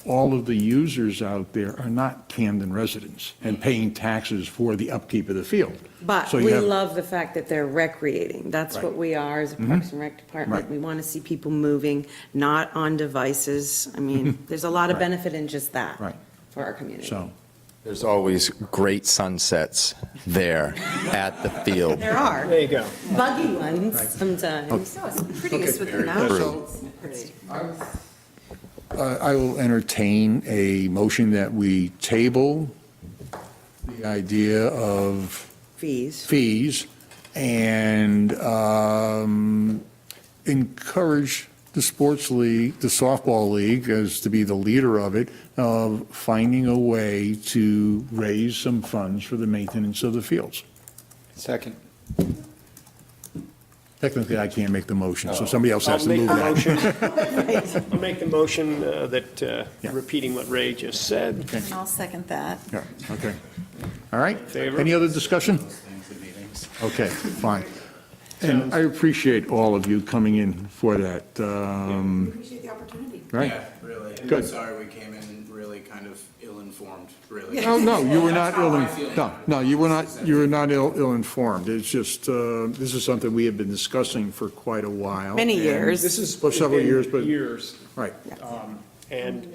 all of the users out there are not Camden residents and paying taxes for the upkeep of the field. But So you we have- love the fact that they're recreating. That's what Right. we are as a Parks and Rec department. Right. We want to see people moving, not on devices. I mean, there's a lot of Right. benefit in just that Right. for our community. So, there's always great sunsets there at the field. There are There you go. buggy ones sometimes. No, it's prettiest with the True. mountains. Pretty. I will entertain a motion that we table the idea of fees and encourage the sports league, the softball league, as to be the leader of it, of finding a way to raise some funds for the maintenance of the fields. Second. Technically, I can't make the motion, so somebody else has to move I'll make the that. motion. I'll make the motion that, Yeah. repeating what Ray just said. I'll second that. Yeah, okay. All right. Favor? Any other discussion? Okay, fine. And I appreciate all of you coming in for that. Appreciate the opportunity. Right? Yeah, really. And Good. I'm sorry we came in really kind of ill-informed, really. Oh, no, you were not That's how I feel. no, you were not ill-informed. It's just, this is something we have been discussing for quite a while. Many and- years. This is. For several years, but- Years. Right. And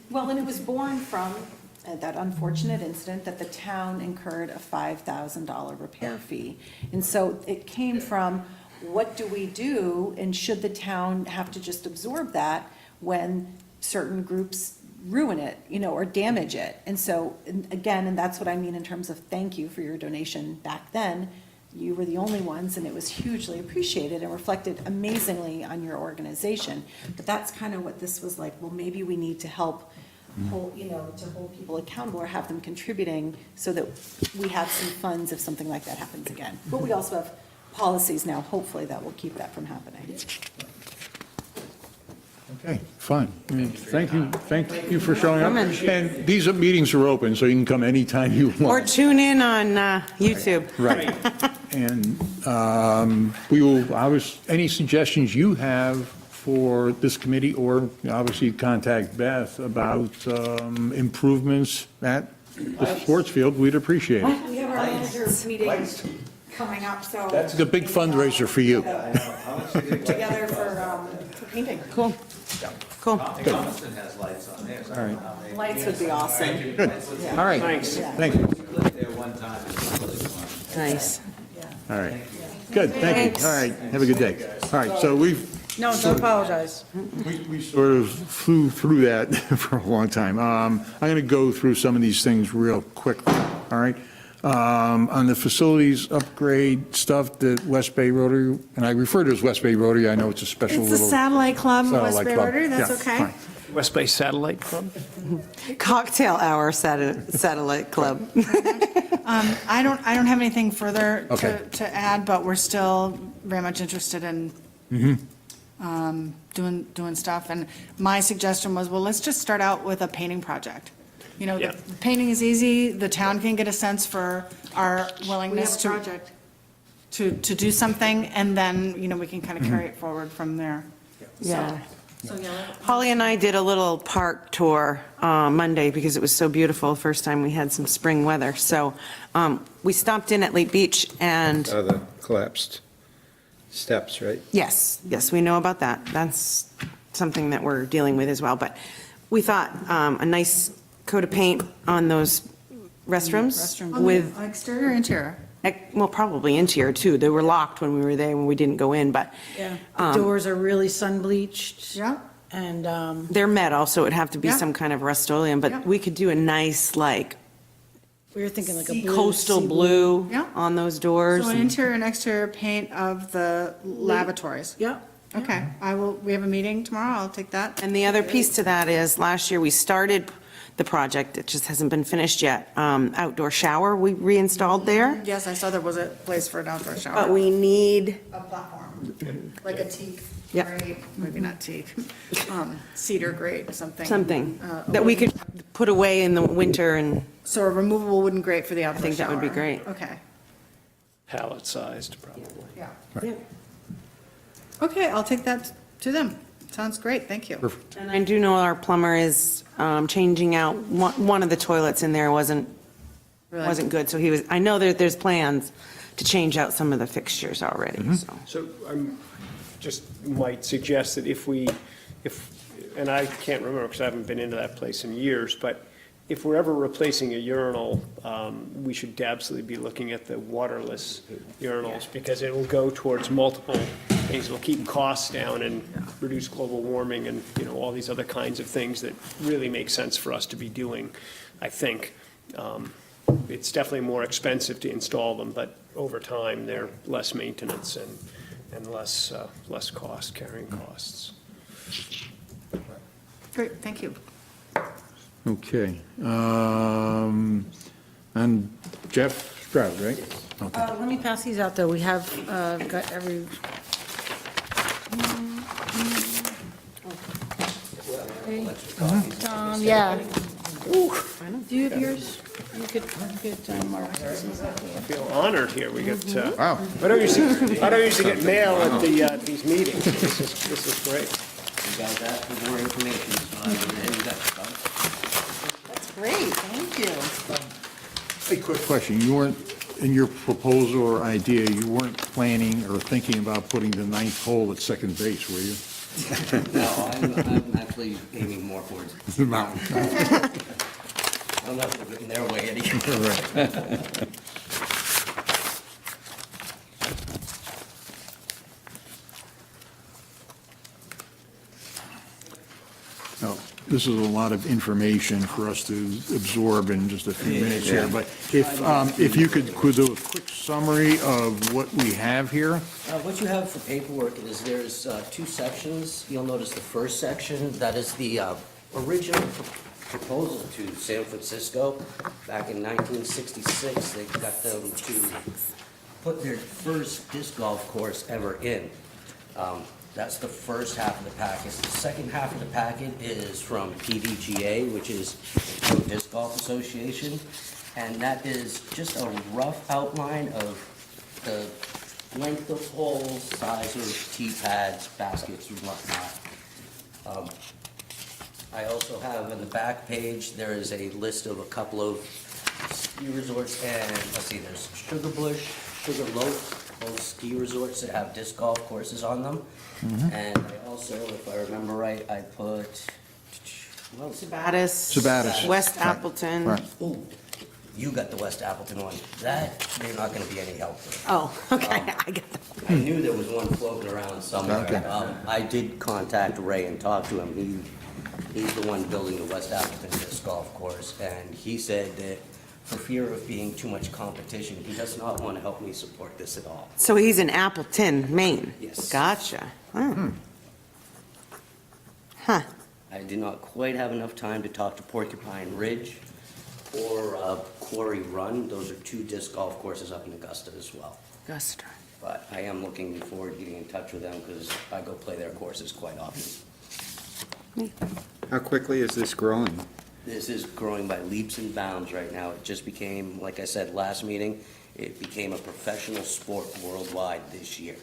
Well, and it was born from that unfortunate incident that the town incurred a $5,000 repair fee. And so it came from, what do we do, and should the town have to just absorb that when certain groups ruin it, or damage it? And so, and again, and that's what I mean in terms of thank you for your donation back then. You were the only ones, and it was hugely appreciated and reflected amazingly on your organization. But that's kind of what this was like, well, maybe we need to help hold, to hold people accountable or have them contributing so that we have some funds if something like that happens again. But we also have policies now, hopefully, that will keep that from happening. Okay, fine. Thank you for showing up. And these meetings are open, so you can come anytime you Or want. tune in on YouTube. Right. And we will, any suggestions you have for this committee, or obviously contact Beth about improvements at the sports field, we'd appreciate it. We have our managers meeting coming up, so. It's a big fundraiser for you. Together for painting. Cool. Cool. Thomaston has lights on there. All right. Lights would be awesome. Good. All right. Thanks. Thank you. Lived there one time, it was really fun. Nice. All right. Good, thank you. All right, have a good day. All right, so No, don't apologize. we sort of flew through that for a long time. I'm going to go through some of these things real quickly, all right? On the facilities upgrade stuff that West Bay Rotary, and I refer to it as West Bay Rotary, I know it's a special It's little. the Satellite Club, West satellite Bay club. Rotary, that's Yeah, okay. fine. West Bay Satellite Club. Cocktail Hour Satellite Club. I don't have anything further Okay. to add, but we're still very much interested in doing stuff. And my suggestion was, well, let's just start out with a painting project. Yeah. The painting is easy, the town can get a sense for our willingness to. project. To do something, and then, we can kind of carry it forward from there. Yeah. Holly and I did a little park tour Monday because it was so beautiful, first time we had some spring weather. So we stopped in at Lake Beach and, The collapsed steps, right? yes, we know about that. That's something that we're dealing with as well. But we thought a nice coat of paint on those restrooms with, Exterior, interior? well, probably interior too. They were locked when we were there, when we didn't go in, but The doors are really sun bleached. Yeah. And, they're metal, so it'd have to be Yeah. some kind of Rust-Oleum. Yeah. But we could do a nice, like, we were thinking like a blue. coastal sea blue Yeah. on those doors. So an and- interior and exterior paint of the lavatories? Yeah. Okay, we have a meeting tomorrow, I'll take that. And the other piece to that is, last year we started the project, it just hasn't been finished yet. Outdoor shower we reinstalled there, Yes, I saw there was a place for an outdoor shower. but we need, A platform, like a teak Yeah. grate, maybe not teak, cedar grate, something. something that we could put away in the winter, and So a removable wooden grate for the outdoor I think that would be shower. great. Okay, Pallet-sized, probably. yeah. Yeah. Okay, I'll take that to them. Sounds great, thank you. And I do know our plumber is changing out, one of the toilets in there wasn't good, so I know that there's plans to change out some of the fixtures already, so. So I'm just might suggest that if, and I can't remember because I haven't been into that place in years, but if we're ever replacing a urinal, we should absolutely be looking at the waterless urinals because it will go towards multiple things that will keep costs down and reduce global warming and, you know, all these other kinds of things that really make sense for us to be doing, I think. It's definitely more expensive to install them, but over time, they're less maintenance and less cost, carrying costs. Great, thank you. Okay. And Jeff Stroud, right? Okay. Let me pass these out, though. We have got every. Yeah. Ooh, do you have yours? You could mark. I feel honored here. We get, Wow. I don't usually get mail at these meetings. This is great. You guys asked for more information, so I went ahead and got some. That's great, thank you. A quick question. You weren't, in your proposal or idea, you weren't planning or thinking about putting the ninth hole at second base, were you? No, I'm actually aiming more towards, The mountain. I don't know if we're getting their way anyway. Now, this is a lot of information for us to absorb in just a few minutes here, but if you could do a quick summary of what we have here? What you have for paperwork is there's two sections. You'll notice the first section, that is the original proposal to San Francisco. Back in 1966, they got them to put their first disc golf course ever in. That's the first half of the package. The second half of the packet is from PDGA, which is the Pro Disc Golf Association, and that is just a rough outline of the length of holes, size of tee pads, baskets, and whatnot. I also have in the back page, there is a list of a couple of ski resorts, and let's see, there's Sugarbush, Sugarloaf, both ski resorts that have disc golf courses on them. And I also, if I remember right, I put, well, Sabatis. West Appleton. Right. ooh, you got the West Appleton one. That, they're not gonna be any help with. Oh, okay, I get that. I knew there was one floating around somewhere. Okay. I did contact Ray and talk to him. He's the one building the West Appleton disc golf course, and he said that for fear of being too much competition, he does not want to help me support this at all. So he's in Appleton, Maine? Yes. Gotcha. Oh. Huh. I did not quite have enough time to talk to Porcupine Ridge or Quarry Run. Those are two disc golf courses up in Augusta as well. Augusta. But I am looking forward to getting in touch with them because I go play their courses quite often. How quickly is this growing? This is growing by leaps and bounds right now. It just became, like I said last meeting, it became a professional sport worldwide this year.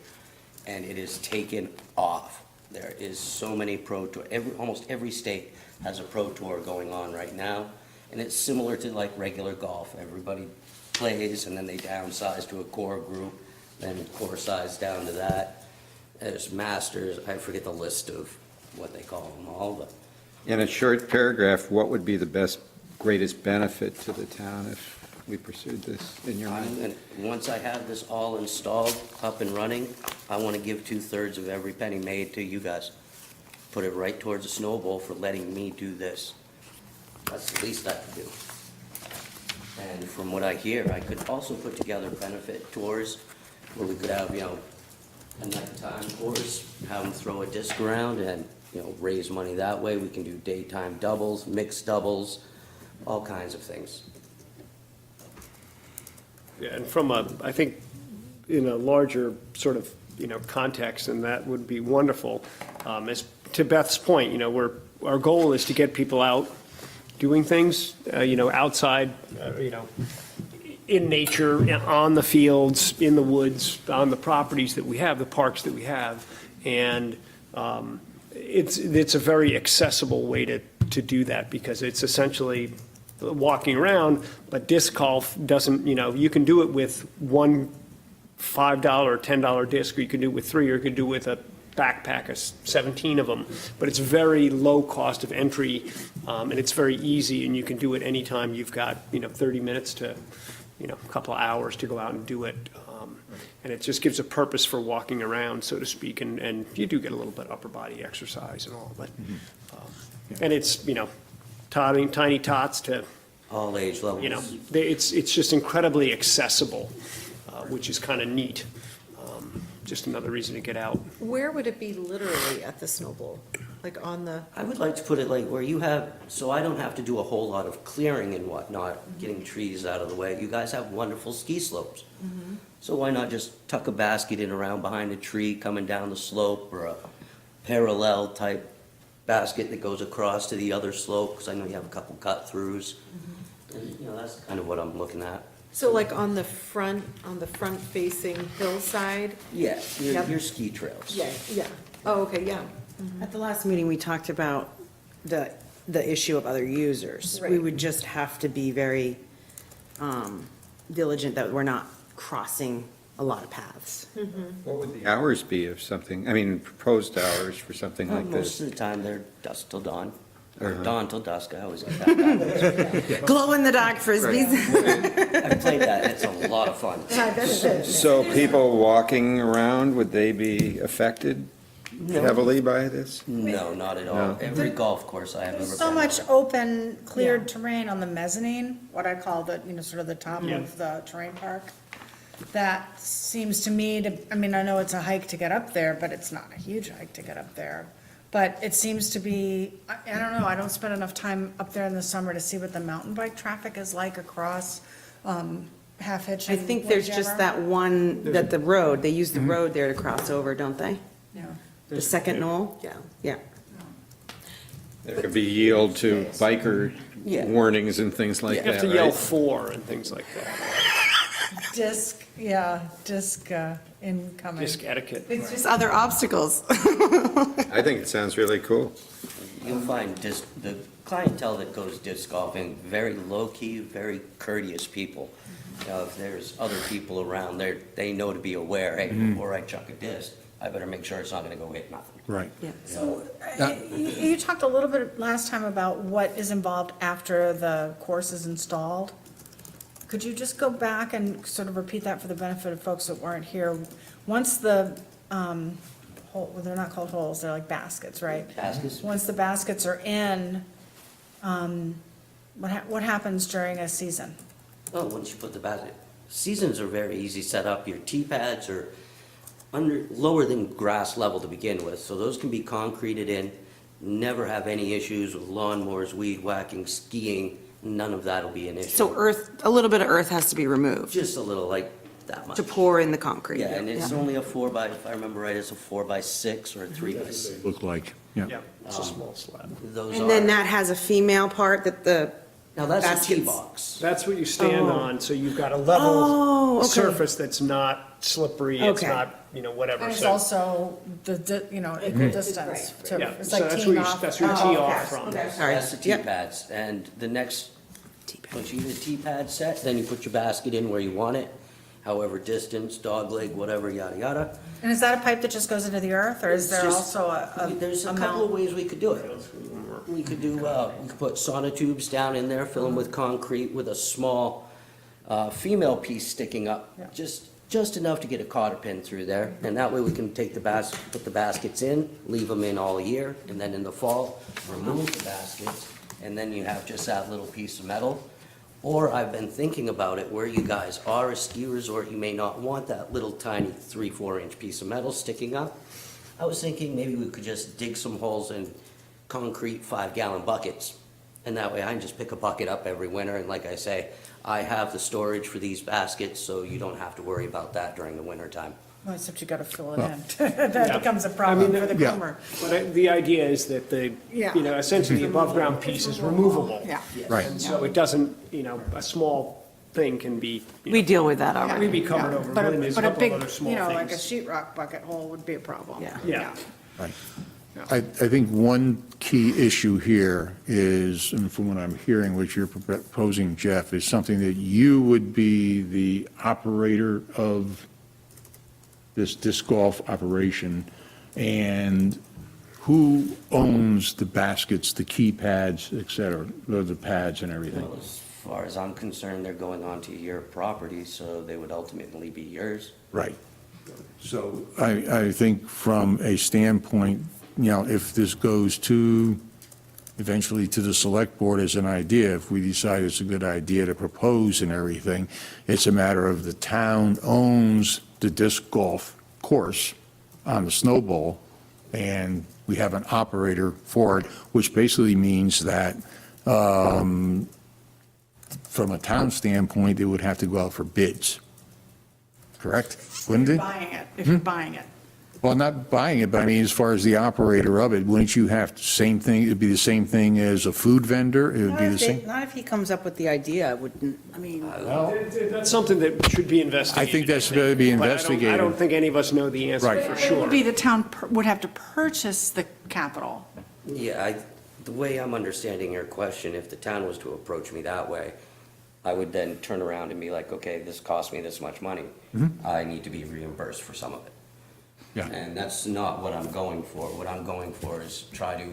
And it has taken off. There is so many pro tour, almost every state has a pro tour going on right now. And it's similar to like regular golf. Everybody plays and then they downsize to a core group, then core size down to that. There's masters, I forget the list of what they call them all, but In a short paragraph, what would be the best, greatest benefit to the town if we pursued this in your mind? And once I have this all installed, up and running, I want to give 2/3 of every penny made to you guys. Put it right towards a snowball for letting me do this. That's the least I could do. And from what I hear, I could also put together benefit tours where we could have, a nighttime course, have them throw a disc around and, raise money that way. We can do daytime doubles, mixed doubles, all kinds of things. Yeah, and from I think, in a larger sort of, context, and that would be wonderful. As to Beth's point, our goal is to get people out doing things, outside, in nature, on the fields, in the woods, on the properties that we have, the parks that we have. And it's a very accessible way to do that because it's essentially walking around, but disc golf doesn't, you can do it with one $5 or $10 disc, or you can do it with 3, or you can do it with a backpack of 17 of them. But it's very low cost of entry, and it's very easy, and you can do it anytime you've got, 30 minutes to, a couple of hours to go out and do it. And it just gives a purpose for walking around, so to speak, and you do get a little bit of upper body exercise and all, but, and it's, tiny tots to, All age levels. it's just incredibly accessible, which is kind of neat. Just another reason to get out. Where would it be literally at the Snow Bowl? Like on the, I would like to put it like where you have, so I don't have to do a whole lot of clearing and whatnot, getting trees out of the way. You guys have wonderful ski slopes. So why not just tuck a basket in around behind a tree coming down the slope, or a parallel type basket that goes across to the other slope, because I know you have a couple cut throughs. And, that's kind of what I'm looking at. so like on the front facing hillside? Yeah, Yep. your ski trails. Yeah. Oh, okay, yeah. At the last meeting, we talked about the issue of other users. We Right. would just have to be very diligent that we're not crossing a lot paths. What would the hours be of something, proposed hours for something like Most this? of the time, they're dusk till dawn, or Uh-huh. dawn till dusk. I always get that. Glow-in-the-dark frisbees. I've played that, it's a lot of fun. So people walking around, would they be affected heavily by this? No, not at all. No. Every golf course I have ever been. So much on. open, cleared terrain on the mezzanine, what I call the, sort of the top Yeah. of the terrain park. That seems to me to, I know it's a hike to get up there, but it's not a huge hike to get up there. But it seems to be, I don't know, I don't spend enough time up there in the summer to see what the mountain bike traffic is like across Half Hitch I and think there's just Windjammer. that one, that the road, they use the road there to cross over, don't they? Yeah. The second knoll? Yeah. Yeah. There could be yield to biker Yeah. warnings and things like You that, have to yell right? "for" and things like that. Disc incoming. Disc etiquette. It's just other obstacles. I think it sounds really cool. You'll find the clientele that goes disc golfing, very low-key, very courteous people. If there's other people around, they know to be aware, hey, before I chuck a disc, I better make sure it's not gonna go hit nothing. Right. So, you talked a little bit last time about what is involved after the course is installed. Could you just go back and sort of repeat that for the benefit of folks that weren't here? Once the, well, they're not called holes, they're like baskets, right? Baskets? Once the baskets are in, what happens during a season? Oh, once you put the basket, seasons are very easy set up. Your tee pads are lower than grass level to begin with, so those can be concreted in. Never have any issues with lawnmowers, weed whacking, skiing. None of that'll be an issue. So a little bit of earth has to be removed Just a little, like that much. to pour in the concrete. Yeah, and it's only a 4x, if I remember right, it's a 4x6 or a 3x6. Look like, yeah. Yeah, it's a small slab. Those And then are, that has a female part that the, now that's a tee baskets. box. That's what you stand on, so you've got a Oh, level okay. surface that's not slippery, it's Okay. not, whatever. And it's So- also the, equal distance to, Yeah, it's so like that's teeing where you, off. that's where you Oh, tee okay. off from. sorry. That's the tee Yep. pads, and the next, once you get the tee pad set, then you put your basket in where you want it, however distance, dog leg, whatever, yada, yada. And is that a pipe that just goes into the earth, or is It's there just- also a There's a amount? couple of ways we could do it. We could do, we could put sonotubes down in there, fill them with concrete with a small, female piece sticking up. Yeah. Just enough to get a cotter pin through there, and that way we can take the put the baskets in, leave them in all year, and then in the fall, remove the baskets, and then you have just that little piece of metal. Or I've been thinking about it, where you guys are a ski resort, you may not want that little tiny 3-4 inch piece of metal sticking up. I was thinking maybe we could just dig some holes in concrete 5-gallon buckets. And that way I can just pick a bucket up every winter, and like I say, I have the storage for these baskets, so you don't have to worry about that during the winter time. Well, except you gotta fill it Well- in. That Yeah. becomes a problem for the Yeah. groomer. But the idea is that Yeah. essentially the above-ground piece is removable. Yeah. Right. And so it doesn't, a small thing can be, We deal with that we'd already. be covered over, But but a, there's a but a couple big, of other small like a things. sheetrock bucket hole would be a problem. Yeah. Yeah. Right. I think one key issue here is, and from what I'm hearing, what you're proposing, Jeff, is something that you would be the operator of this disc golf operation, and who owns the baskets, the key pads, et cetera, the pads and everything? As far as I'm concerned, they're going onto your property, so they would ultimately be yours. Right. So I think from a standpoint, if this goes eventually to the select board as an idea, if we decide it's a good idea to propose and everything, it's a matter of the town owns the disc golf course on the Snowball, and we have an operator for it, which basically means that from a town standpoint, it would have to go out for bids. Correct? Wouldn't it? If you're buying it. Well, not buying it, but I mean, as far as the operator of it, wouldn't you have the same thing, it'd be the same thing as a food vendor? It would be the same? Not if he comes up with the idea, I wouldn't, I mean. That's something that should be investigated. I think that's to be But investigated. I don't think any of us know the answer Right. for It sure. would be the town would have to purchase the capital. Yeah, the way I'm understanding your question, if the town was to approach me that way, I would then turn around and be like, okay, this cost me this much money. I need to be reimbursed for some of it. Yeah. And that's not what I'm going for. What I'm going for is try to,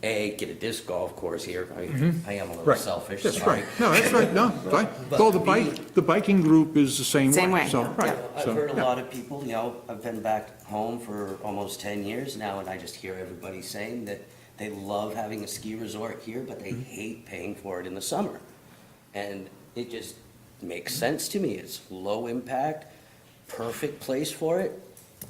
A, get a disc golf course here. I am a little Right. selfish, That's sorry. right. No, that's right, no, fine. But Well, the biking group is the same way. Same way, So, right. I've So, heard a yeah. lot of people, I've been back home for almost 10 years now, and I just hear everybody saying that they love having a ski resort here, but they hate paying for it in the summer. And it just makes sense to me. It's low impact, perfect place for it,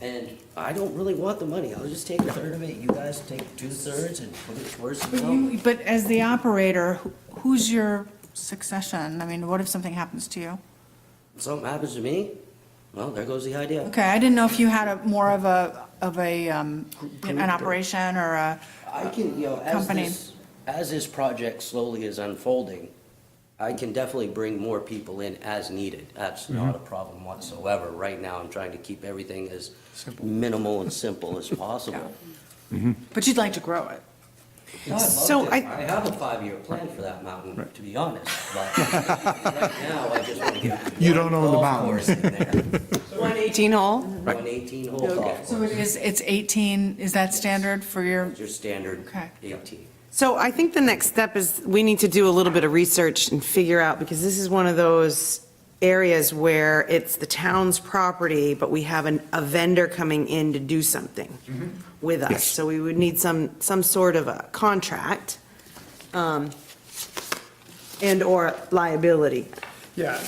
and I don't really want the money. I'll just take a third of it. You guys take 2/3 and put it towards the road. But as the operator, who's your succession? I mean, what if something happens to you? If something happens to me, well, there goes the idea. Okay, I didn't know if you had more of an operation or a. I can, Company. as this project slowly is unfolding, I can definitely bring more people in as needed. That's not a problem whatsoever. Right now, I'm trying to keep everything as minimal and simple as possible. But you'd like to grow it. No, I'd love So to. I have a 5-year plan for that mountain, to be honest, but right now, I just want to get. You don't own the golf mountain. course in there. 118 hole? One 18-hole golf So course. it's 18, is that standard for your? Your standard Okay. 18. So I think the next step is we need to do a little bit of research and figure out, because this is one of those areas where it's the town's property, but we have a vendor coming in to do something with us. Yes. So we would need some sort of a contract, and/or liability. Yeah,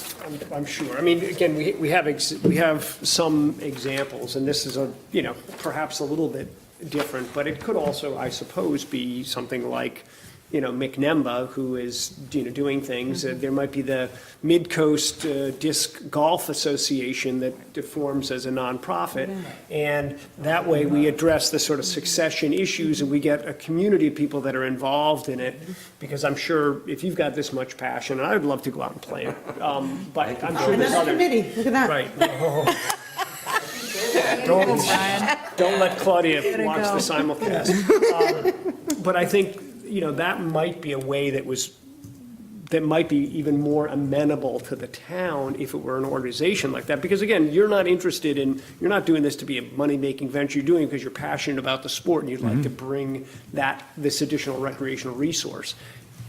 I'm sure. I mean, again, we have some examples, and this is perhaps a little bit different, but it could also, I suppose, be something like, McNemba, who is, doing things. There might be the Mid-Coast Disc Golf Association that forms as a nonprofit. And that way, we address the sort of succession issues, and we get a community of people that are involved in it. Because I'm sure if you've got this much passion, and I would love to go out and play it, but I'm sure there's Another other. committee, look at that. Right. Don't let Claudia watch the simulcast. But I think, that might be a way that might be even more amenable to the town if it were an organization like that. Because again, you're not doing this to be a money-making venture. You're doing it because you're passionate about the sport and you'd like to bring this additional recreational resource.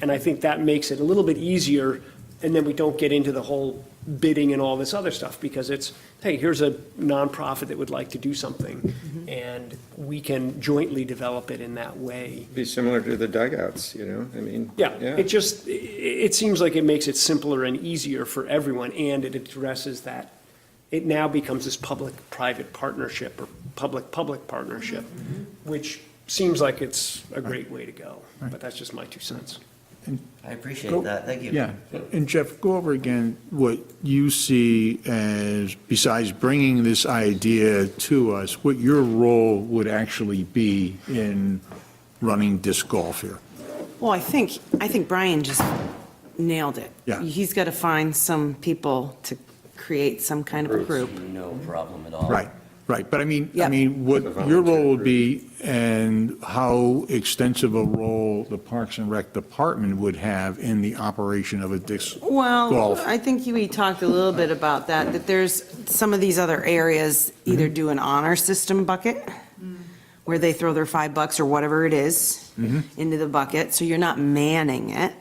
And I think that makes it a little bit easier, and then we don't get into the whole bidding and all this other stuff, because it's, hey, here's a nonprofit that would like to do something, and we can jointly develop it in that way. Be similar to the dugouts, I mean. Yeah, it seems like it makes it simpler and easier for everyone, and it addresses that. It now becomes this public-private partnership or public-public partnership, which seems like it's a great way to go, but that's just my 2 cents. I appreciate that. Thank you. Yeah, and Jeff, go over again what you see as, besides bringing this idea to us, what your role would actually be in running disc golf here. Well, I think Brian just nailed it. Yeah. He's got to find some people to create some kind of a group. No problem at all. Right, but I mean, Yeah. what your role would be and how extensive a role the Parks and Rec Department would have in the operation of a disc Well, golf. I think we talked a little bit about that there's some of these other areas either do an honor system bucket, where they throw their $5 or whatever it is into the bucket, so you're not manning it.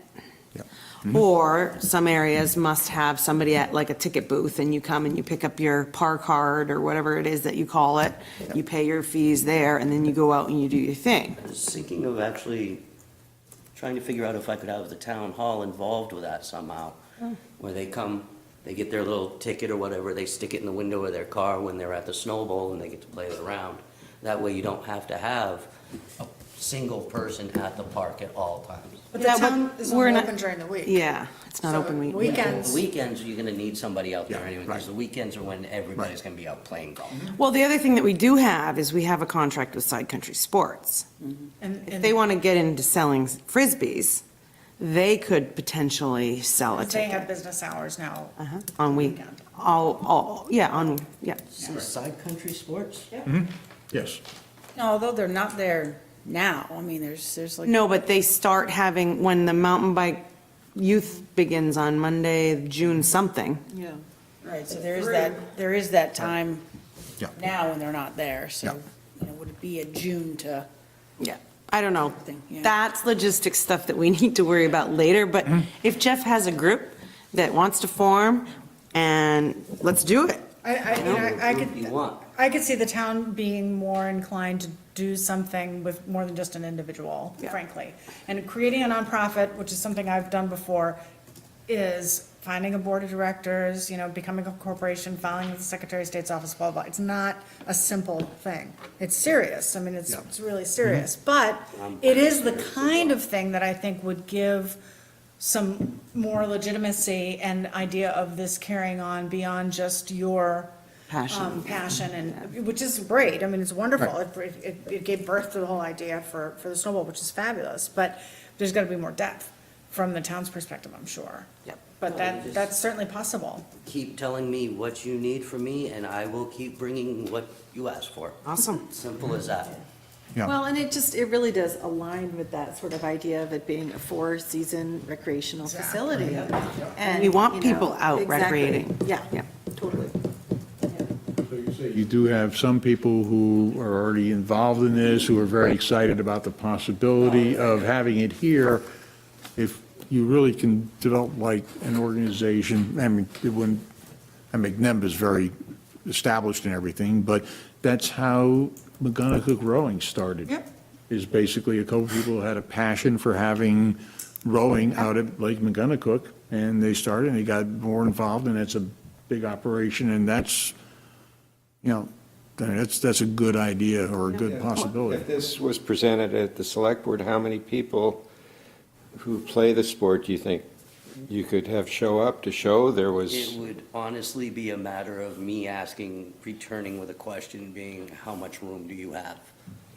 Yep. Or some areas must have somebody at like a ticket booth, and you come and you pick up your park card or whatever it is that you call it. You pay your fees there, and then you go out and you do your thing. I was thinking of actually trying to figure out if I could have the town hall involved with that somehow. Where they come, they get their little ticket or whatever, they stick it in the window of their car when they're at the Snow Bowl, and they get to play it around. That way you don't have to have a single person at the park at all times. But the town is we're only not- open during the week. Yeah, it's not So open week. Weekends. The weekends, you're gonna need somebody out there Yeah, anyway, right. because the weekends are when everybody's gonna be out playing golf. Well, the other thing that we do have is we have a contract with Side Country Sports. And, If they want to get into selling Frisbees, they could potentially sell a they have ticket. business hours now. On week, yeah. Side Country Sports? Yes. Although they're not there now, I mean, there's like. No, but they start having, when the mountain bike youth begins on Monday, June something. Yeah. Right, so there is that time Yeah. now when they're not there, Yeah. so, would it be a June to? Yeah, I don't know. Thing, yeah. That's logistics stuff that we need to worry about later, but if Jeff has a group that wants to form, and let's do it. I Group you want. could see the town being more inclined to do something with more than just an individual, Yeah. frankly. And creating a nonprofit, which is something I've done before, is finding a board of directors, becoming a corporation, filing with the Secretary of State's office, blah, blah. It's not a simple thing. It's serious. I mean, it's really serious. But it is the kind of thing that I think would give some more legitimacy and idea of this carrying on beyond just your passion, and, which is great. I mean, it's wonderful. It gave birth to the whole idea for the snowball, which is fabulous. But there's got to be more depth from the town's perspective, I'm sure. Yep. But that's certainly possible. Keep telling me what you need from me, and I will keep bringing what you ask for. Awesome. Simple as that. Yeah. Well, and it really does align with that sort of idea of it being a four-season recreational facility. And We want you know, people out exactly. recreating. Yeah, Yeah. totally. You do have some people who are already involved in this, who are very excited about the possibility of having it here. If you really can develop like an organization, I mean, NEMB is very established and everything, but that's how McGonagall Rowing started. Yep. Is basically a couple people who had a passion for having rowing out at Lake McGonagall, and they started, and they got more involved, and it's a big operation, and that's, that's a good idea or a good possibility. If this was presented at the select board, how many people who play the sport do you think you could have show up to show there was? It would honestly be a matter of me returning with a question being, how much room do you have?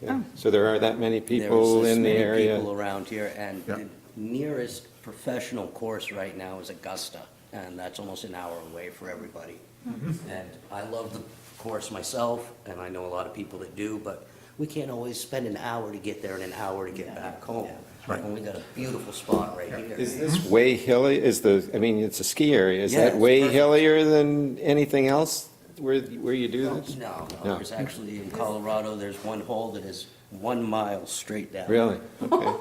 Yeah. So there are that many people There's in the this many area? people around here, and Yeah. the nearest professional course right now is Augusta, and that's almost an hour away for everybody. And I love the course myself, and I know a lot of people that do, but we can't always spend an hour to get there and an hour to get back home. Right. And we got a beautiful spot right here. Is this way hilly, I mean, it's a ski area, is Yeah, that it's way perfect. hillier than anything else where you do this? No, No. there's actually, in Colorado, there's one hole that is 1 mile straight down. Really? Okay.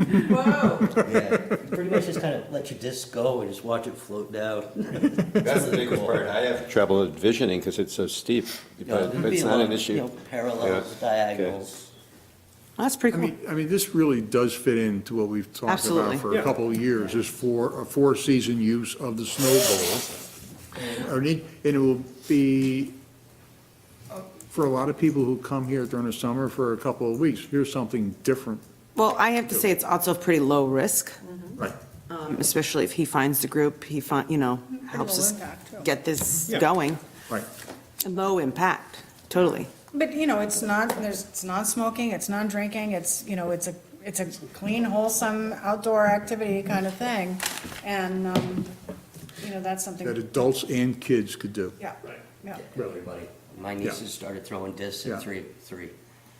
Yeah, pretty much just kind of let your disc go and just watch it float down. That's the biggest part. I have trouble envisioning because it's so steep, but There'd be it's a not lot an of, issue. Parallels, Yeah. diagonals. That's pretty cool. I mean, this really does fit into what we've talked Absolutely. about for a couple of years, is a four-season use of the Snow Bowl. And it will be, for a lot of people who come here during the summer for a couple of weeks, here's something different. Well, I have to say, it's also pretty low risk, Right. especially if he finds the group, helps low us impact, too. get this Yeah. going. Right. Low impact, totally. But, it's not smoking, it's not drinking, it's a clean, wholesome, outdoor activity kind of thing. And, that's something. That adults and kids could do. Yeah, yeah. Everybody. My nieces started throwing discs Yeah. at three.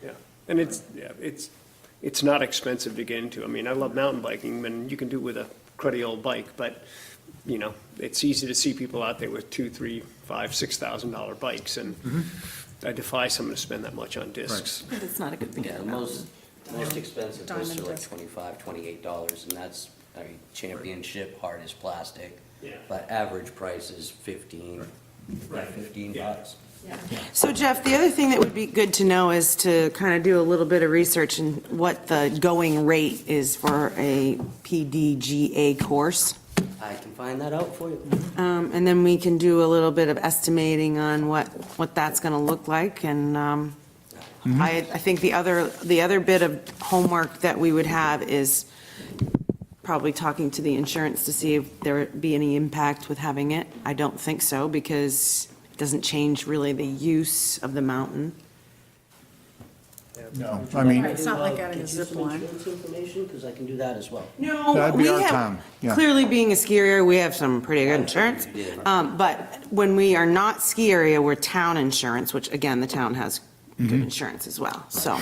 Yeah, and it's not expensive to get into. I mean, I love mountain biking, and you can do it with a cruddy old bike, but, it's easy to see people out there with $2,000, $3,000, $5,000, $6,000 bikes, and I defy someone to spend that much on discs. It's not a good thing. Yeah, the most expensive discs Diamond are like disc. $25, $28, and that's I mean, championship, hardest plastic. Yeah. But average price is 15 bucks. So Jeff, the other thing that would be good to know is to kind of do a little bit of research in what the going rate is for a PDGA course. I can find that out for you. And then we can do a little bit of estimating on what that's going to look like. And I think the other bit of homework that we would have is probably talking to the insurance to see if there would be any impact with having it. I don't think so, because it doesn't change really the use of the mountain. No, I mean, It's not like adding a zip Get you some line. insurance information, because I can do that as well. No, That'd be we our have, town, yeah. clearly being a ski area, we have some pretty good insurance. But when we are not ski area, we're town insurance, which again, the town has good insurance as well, so.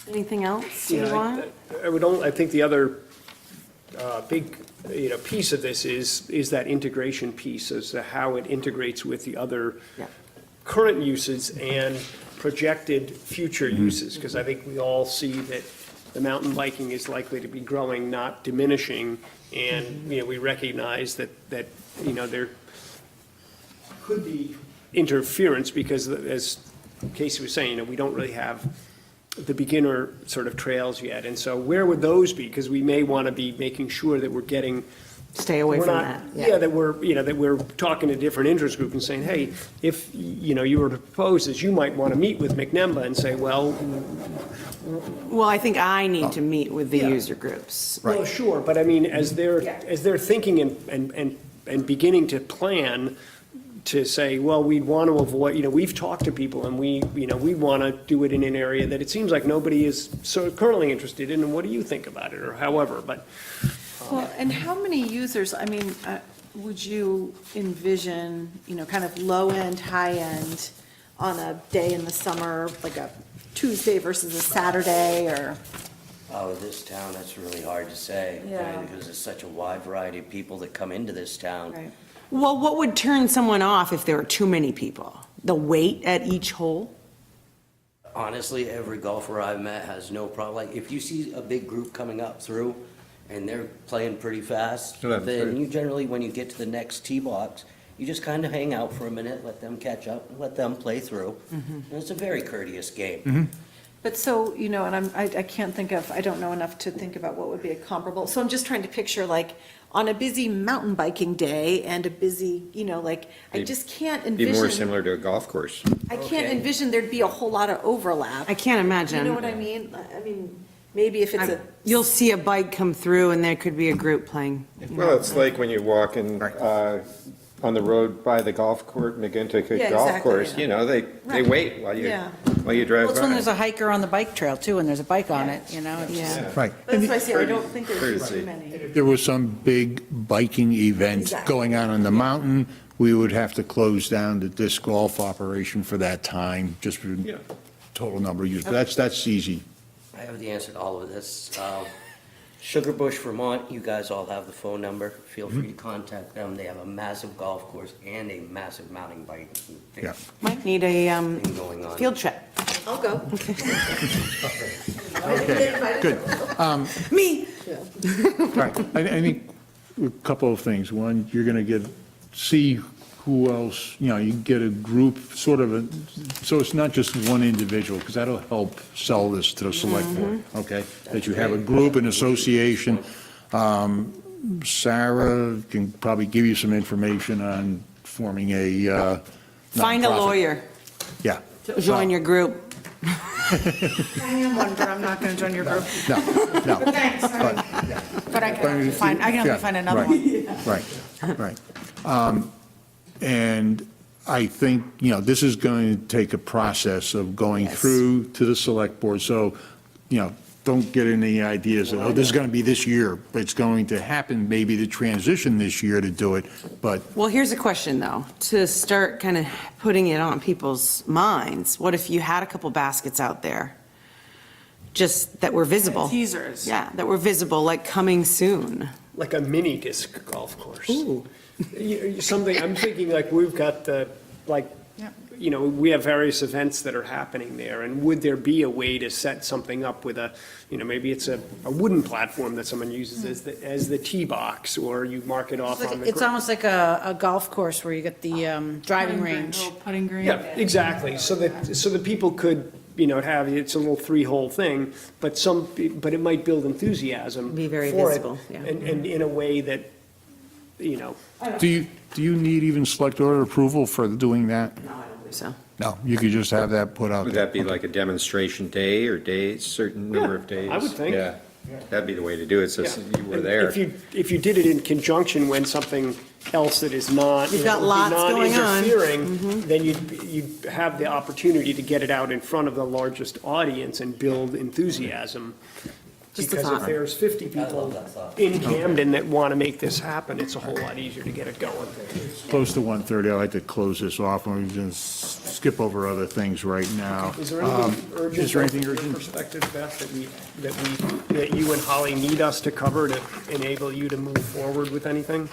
Anything else you Yeah, want? I think the other big, piece of this is that integration piece, as to how it integrates with the other Yeah. current uses and projected future uses, because I think we all see that the mountain biking is likely to be growing, not diminishing, and, we recognize that, there could be interference, because as Casey was saying, we don't really have the beginner sort of trails yet, and so where would those be? Because we may want to be making sure that we're getting. Stay away We're from not- that. Yeah, that we're talking to different interest groups and saying, hey, if, you were to propose this, you might want to meet with McNemba and say, well, Well, I think I need to meet with the Yeah. user groups. well, sure, but I mean, as they're thinking and beginning to plan, to say, well, we'd want to avoid, we've talked to people and we want to do it in an area that it seems like nobody is so currently interested in, and what do you think about it, or however, but. Well, and how many users, I mean, would you envision, kind of low-end, high-end on a day in the summer, like a Tuesday versus a Saturday, or? Oh, this town, that's really hard to say. I Yeah. mean, because there's such a wide variety of people that come into this town. Right. Well, what would turn someone off if there were too many people? The wait at each hole? Honestly, every golfer I've met has no problem. Like, if you see a big group coming up through and they're playing pretty fast, Yeah, that's then right. you generally, when you get to the next tee box, you just kind of hang out for a minute, let them catch up, and let them play through. And it's a very courteous game. But so, and I can't think of, I don't know enough to think about what would be a comparable. So I'm just trying to picture, like, on a busy mountain biking day and a busy, I just can't Be envision. more similar to a golf course. I can't Okay. envision there'd be a whole lot of overlap. I can't imagine. You know what I mean? I mean, maybe if it's a. You'll see a bike come through and there could be a group playing. Well, it's like when you're walking on the road by the golf court, McGinty Yeah, Golf exactly, Course, yeah. they Right. wait while you Yeah. drive Well, it's when by. there's a hiker on the bike trail too, and there's a bike on it, it's Yeah. right. That's why I say, I don't think there's Courtesy. too many. There was some big biking event Exactly. going on the mountain, we would have to close down the disc golf operation for that time, just for Yeah. total number of users. That's easy. I have the answer to all of this. Sugar Bush, Vermont, you guys all have the phone number. Feel free to contact them. They have a massive golf course and a massive mountain bike Yeah. Might need a thing going on. field trip. I'll go. Okay, good. Me. Right, I think a couple of things. One, you're going to see who else, you get a group, sort of so it's not just one individual, because that'll help sell this to the select board, okay? That you have a group, an association. Sarah can probably give you some information on forming a Find a nonprofit. lawyer. Yeah. Join your group. I am one, but I'm not going to join your group. No, no. Thanks, but I can find another Right, one. right. And I think, this is going to take a process of going through to the select board. So, don't get any ideas that, this is going to be this year. But it's going to happen, maybe the transition this year to do it, but Well, here's a question, though, to start kind of putting it on people's minds. What if you had a couple baskets out there, just that were visible? Teasers. Yeah, that were visible, like coming soon. Like a mini disc golf course. Something, I'm thinking like we've got the, like you know, we have various events that are happening there, and would there be a way to set something up with a, you know, maybe it's a wooden platform that someone uses as the tee box, or you mark it off on the. It's almost like a golf course where you get the driving range. Putting green. Yeah, exactly, so that people could, you know, it's a little three-hole thing, but it might build enthusiasm. Be very for it, visible, yeah. And in a way that, you know, Do you need even select order approval for doing that? No, I don't believe so. No, you could just have that put out Would there. that be like a demonstration day or days, certain number of days? I would think. Yeah, that'd be the way to do it, so yeah. you were And there. If you did it in conjunction when something else that is not, You've got lots going on. non-interfering, then you'd have the opportunity to get it out in front of the largest audience and build enthusiasm. Just a Because thought. if there's 50 people that thought. in Camden that want to make this happen, it's a whole lot easier to get it going. Close to 1:30, I'd like to close this off, and we just skip over other things right now. Is there anything urgent? Is there anything from your urgent? perspective, Beth, that you and Holly need us to cover to enable you to move forward with anything?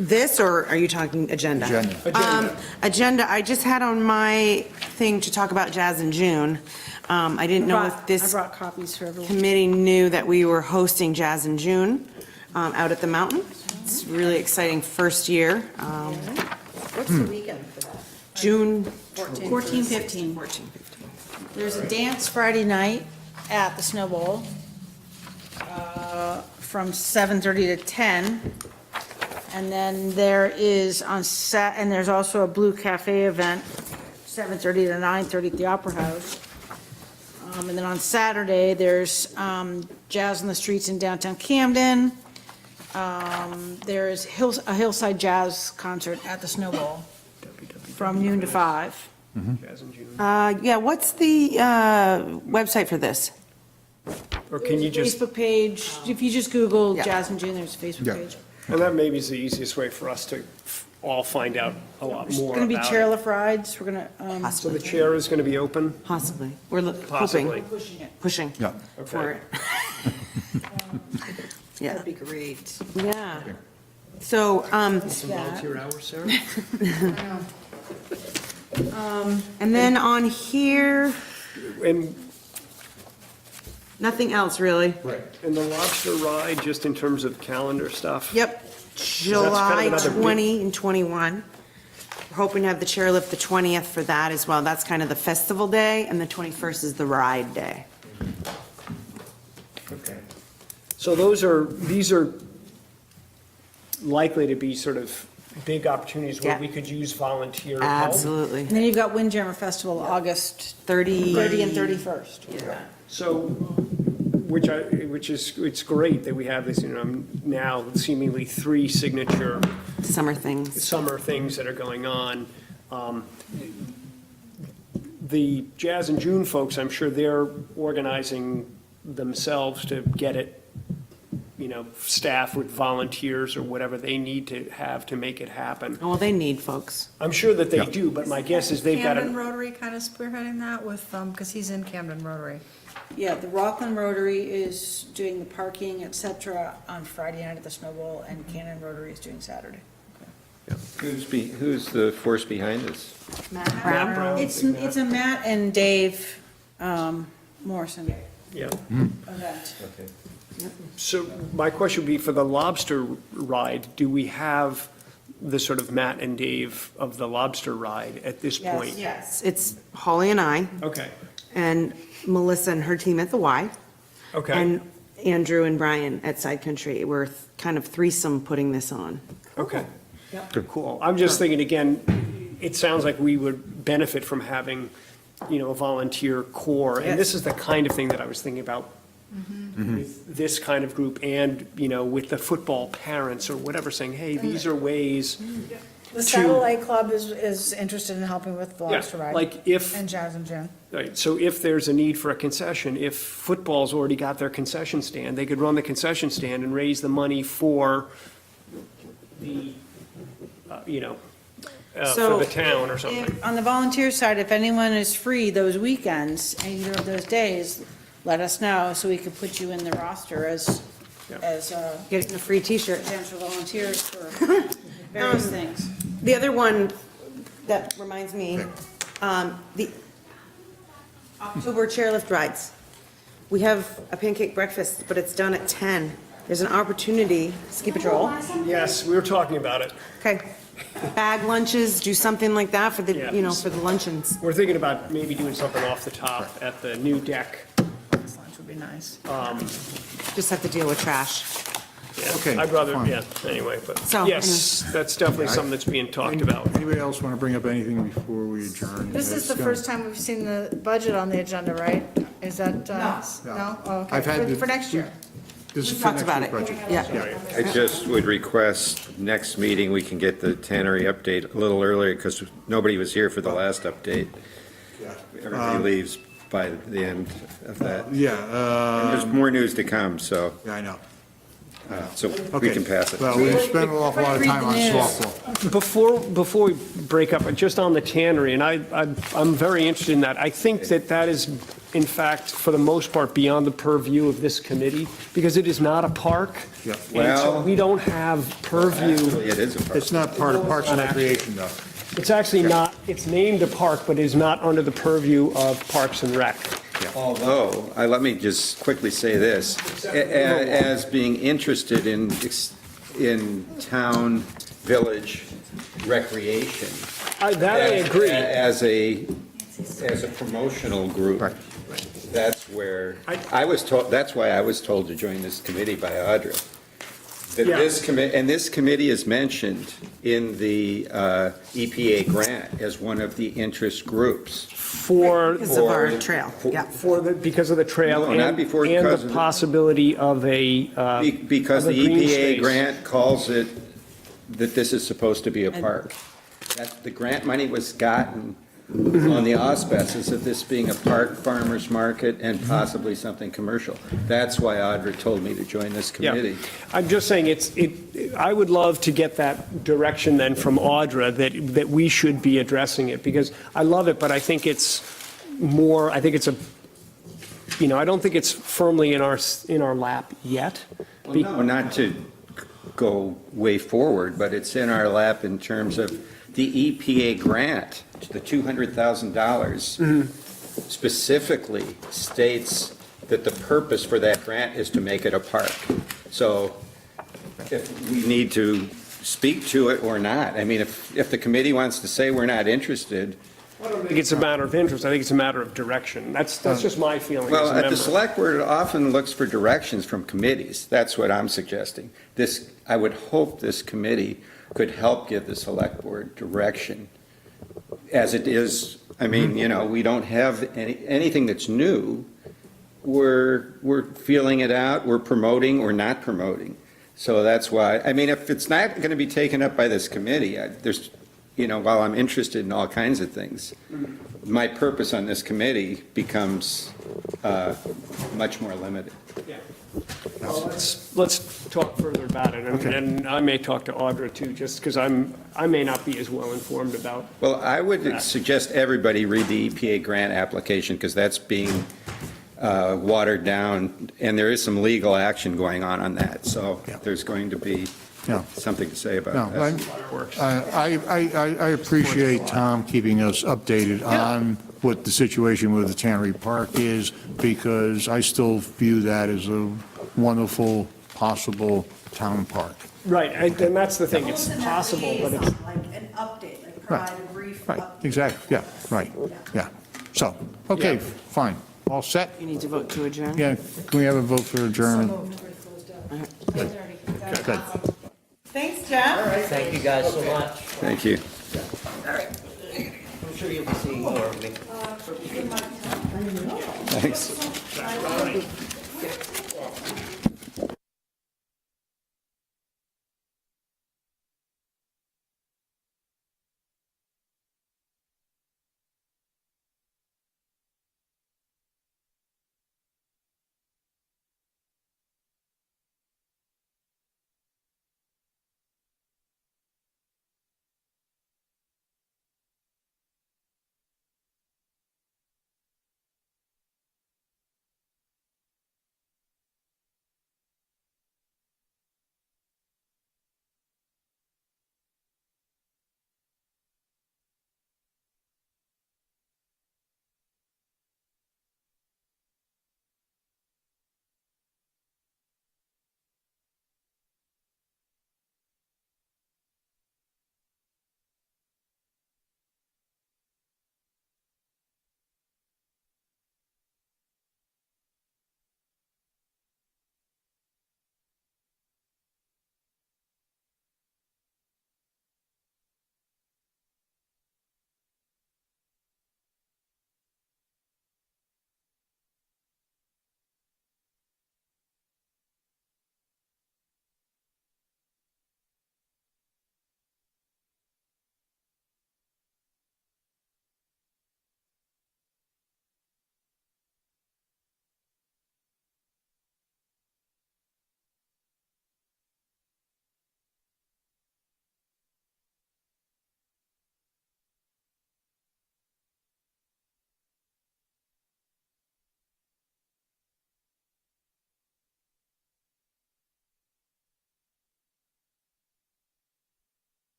This, or are you talking agenda? Agenda. Agenda. Agenda, I just had on my thing to talk about Jazz in June. I didn't know if I this brought copies for everyone. committee knew that we were hosting Jazz in June out at the mountain. It's really exciting first year. What's the weekend for that? June 14, 15. There's a dance Friday night at the Snow Bowl from 7:30 to 10. And then there is and there's also a Blue Cafe event, 7:30 to 9:30 at the Opera House. And then on Saturday, there's Jazz on the Streets in downtown Camden. There's a Hillside Jazz concert at the Snow Bowl from noon to 5. Jazz in June. Yeah, what's the website for this? Or can you just, Facebook page, if you just Google Yeah. Jazz and June, there's a Facebook Yeah. page. and that maybe is the easiest way for us to all find out a lot It's more going to be about it. chairlift rides, we're going to, So the chair is going to be open? Possibly. We're Possibly. hoping, pushing it. pushing Yeah. for it. Yeah, That'd be great. yeah. So, Volunteer hours, Sarah? and then on here, And, nothing else really. and the lobster ride, just in terms of calendar stuff? Yep, July another big- 20 and 21. We're hoping to have the chairlift the 20th for that as well. That's kind of the festival day, and the 21st is the ride day. Okay. So these are likely to be sort of big opportunities where Yeah. we could use volunteer help? Absolutely. And then you've got Windjammer Festival, August 30 and 31st. So, it's great that we have this, you know, now seemingly 3 signature Summer things. summer things that are going on. The Jazz in June folks, I'm sure they're organizing themselves to get it, you know, staff with volunteers or whatever they need to have to make it happen. Oh, well, they need folks. I'm sure that they do, but my guess is they've got Camden a, Rotary kind of spearheading that with, because he's in Camden Rotary. Yeah, the Rockland Rotary is doing the parking, et cetera, on Friday night at the Snow Bowl, and Cannon Rotary is doing Saturday. Who's the force behind this? Matt Brown. It's a Matt and Dave Morrison Yeah. event. So my question would be, for the lobster ride, do we have the sort of Matt and Dave of the lobster ride at this Yes. point? Yes. It's Holly and I, Okay, and Melissa and her team at the Y, okay. and Andrew and Brian at Side Country. We're kind of threesome putting this on. Okay. Cool. I'm just thinking, again, it sounds like we would benefit from having, you know, a volunteer core. And this is the kind of thing that I was thinking about with this kind of group and, you know, with the football parents or whatever, saying, hey, these are ways. The Satellite Club is interested in helping with the Yeah, lobster ride. like if, And Jazz and June. right, so if there's a need for a concession, if football's already got their concession stand, they could run the concession stand and raise the money for the, you know, for So, the town or something. On the volunteer side, if anyone is free those weekends, either of those days, let us know, so we can put you in the roster as Yeah. Getting a free t-shirt. potential volunteers for various things. The other one that reminds me, the October chairlift rides. We have a pancake breakfast, but it's done at 10. There's an opportunity, ski patrol. Yes, we were talking about it. Okay. Bag lunches, do something like that for the, Yeah. you know, for the luncheons. We're thinking about maybe doing something off the top at the new deck. Lunch would be nice. Just have to deal with trash. Yeah, Okay, I'd rather, fine. yeah, anyway, but, So, yes, that's definitely something that's being talked about. Anybody else want to bring up anything before we adjourn? This is the It's first time we've seen the budget on the agenda, right? Is that? No. No? Oh, okay. I've had For next year? This is We for talked next about year's it. budget. Yeah. I just would request, next meeting, we can get the tannery update a little earlier, because nobody was here for the last update. Everybody leaves by the end of that. And Yeah, there's more news to come, so, yeah, I know. so we Okay. can pass it. Well, we've spent an awful lot of time on Read the news. softball. Before we break up, just on the tannery, and I'm very interested in that. I think that is, in fact, for the most part, beyond the purview of this committee, because it is not a park. Yeah. And so Well- we don't have purview. Actually, it is a park. It's not part of Parks and Recreation, though. It's actually not, it's named a park, but is not under the purview of Parks and Rec. Although, let me just quickly say this, as being interested in town, village recreation. That I agree. As a promotional group. That's where, I was told, that's why I was told to join this committee by Audra. That Yeah. this committee is mentioned in the EPA grant as one of the interest groups. Because of our trail, yeah. Because of the trail No, not and before, and because the of the- possibility of a. Because of a the green EPA space. grant calls it, that this is supposed to be a park. The grant money was gotten on the auspices of this being a park, farmer's market, and possibly something commercial. That's why Audra told me to join this Yeah. committee. I'm just saying, I would love to get that direction then from Audra, that we should be addressing it, because I love it, but I think it's more, I think it's I don't think it's firmly in our lap yet. Well, no, not to go way forward, but it's in our lap in terms of the EPA grant, the $200,000 specifically states that the purpose for that grant is to make it a park. So if we need to speak to it or not, I mean, if the committee wants to say we're not interested, I don't think it's a matter of interest, I think it's a matter of direction. That's just my feeling as well, a at the member. select board, it often looks for directions from committees. That's what I'm suggesting. I would hope this committee could help give the select board direction as it is. I mean, we don't have anything that's new. We're feeling it out, we're promoting or not promoting. So that's why, I mean, if it's not going to be taken up by this committee, there's, while I'm interested in all kinds of things, my purpose on this committee becomes much more limited. Yeah. Well, let's talk further about it, and I may talk to Audra too, just because I may not be as well informed about. Well, I would suggest everybody read the EPA grant application, because that's being watered down, and there is some legal action going on that, so there's going to be something to say about No, that. I appreciate Tom keeping us updated on what the situation with the Tannery Park is, because I still view that as a wonderful, possible town park. Right, and that's the thing, it's possible, but it's. Like an update, like provide a brief Right, update. exactly, yeah, right, yeah. So, okay, fine, all set? You need to vote to adjourn? Yeah, can we have a vote for adjournment? Good. Thanks, Jeff. Thank you guys so much. Thank you. I'm sure you'll be seeing more of me. Thanks.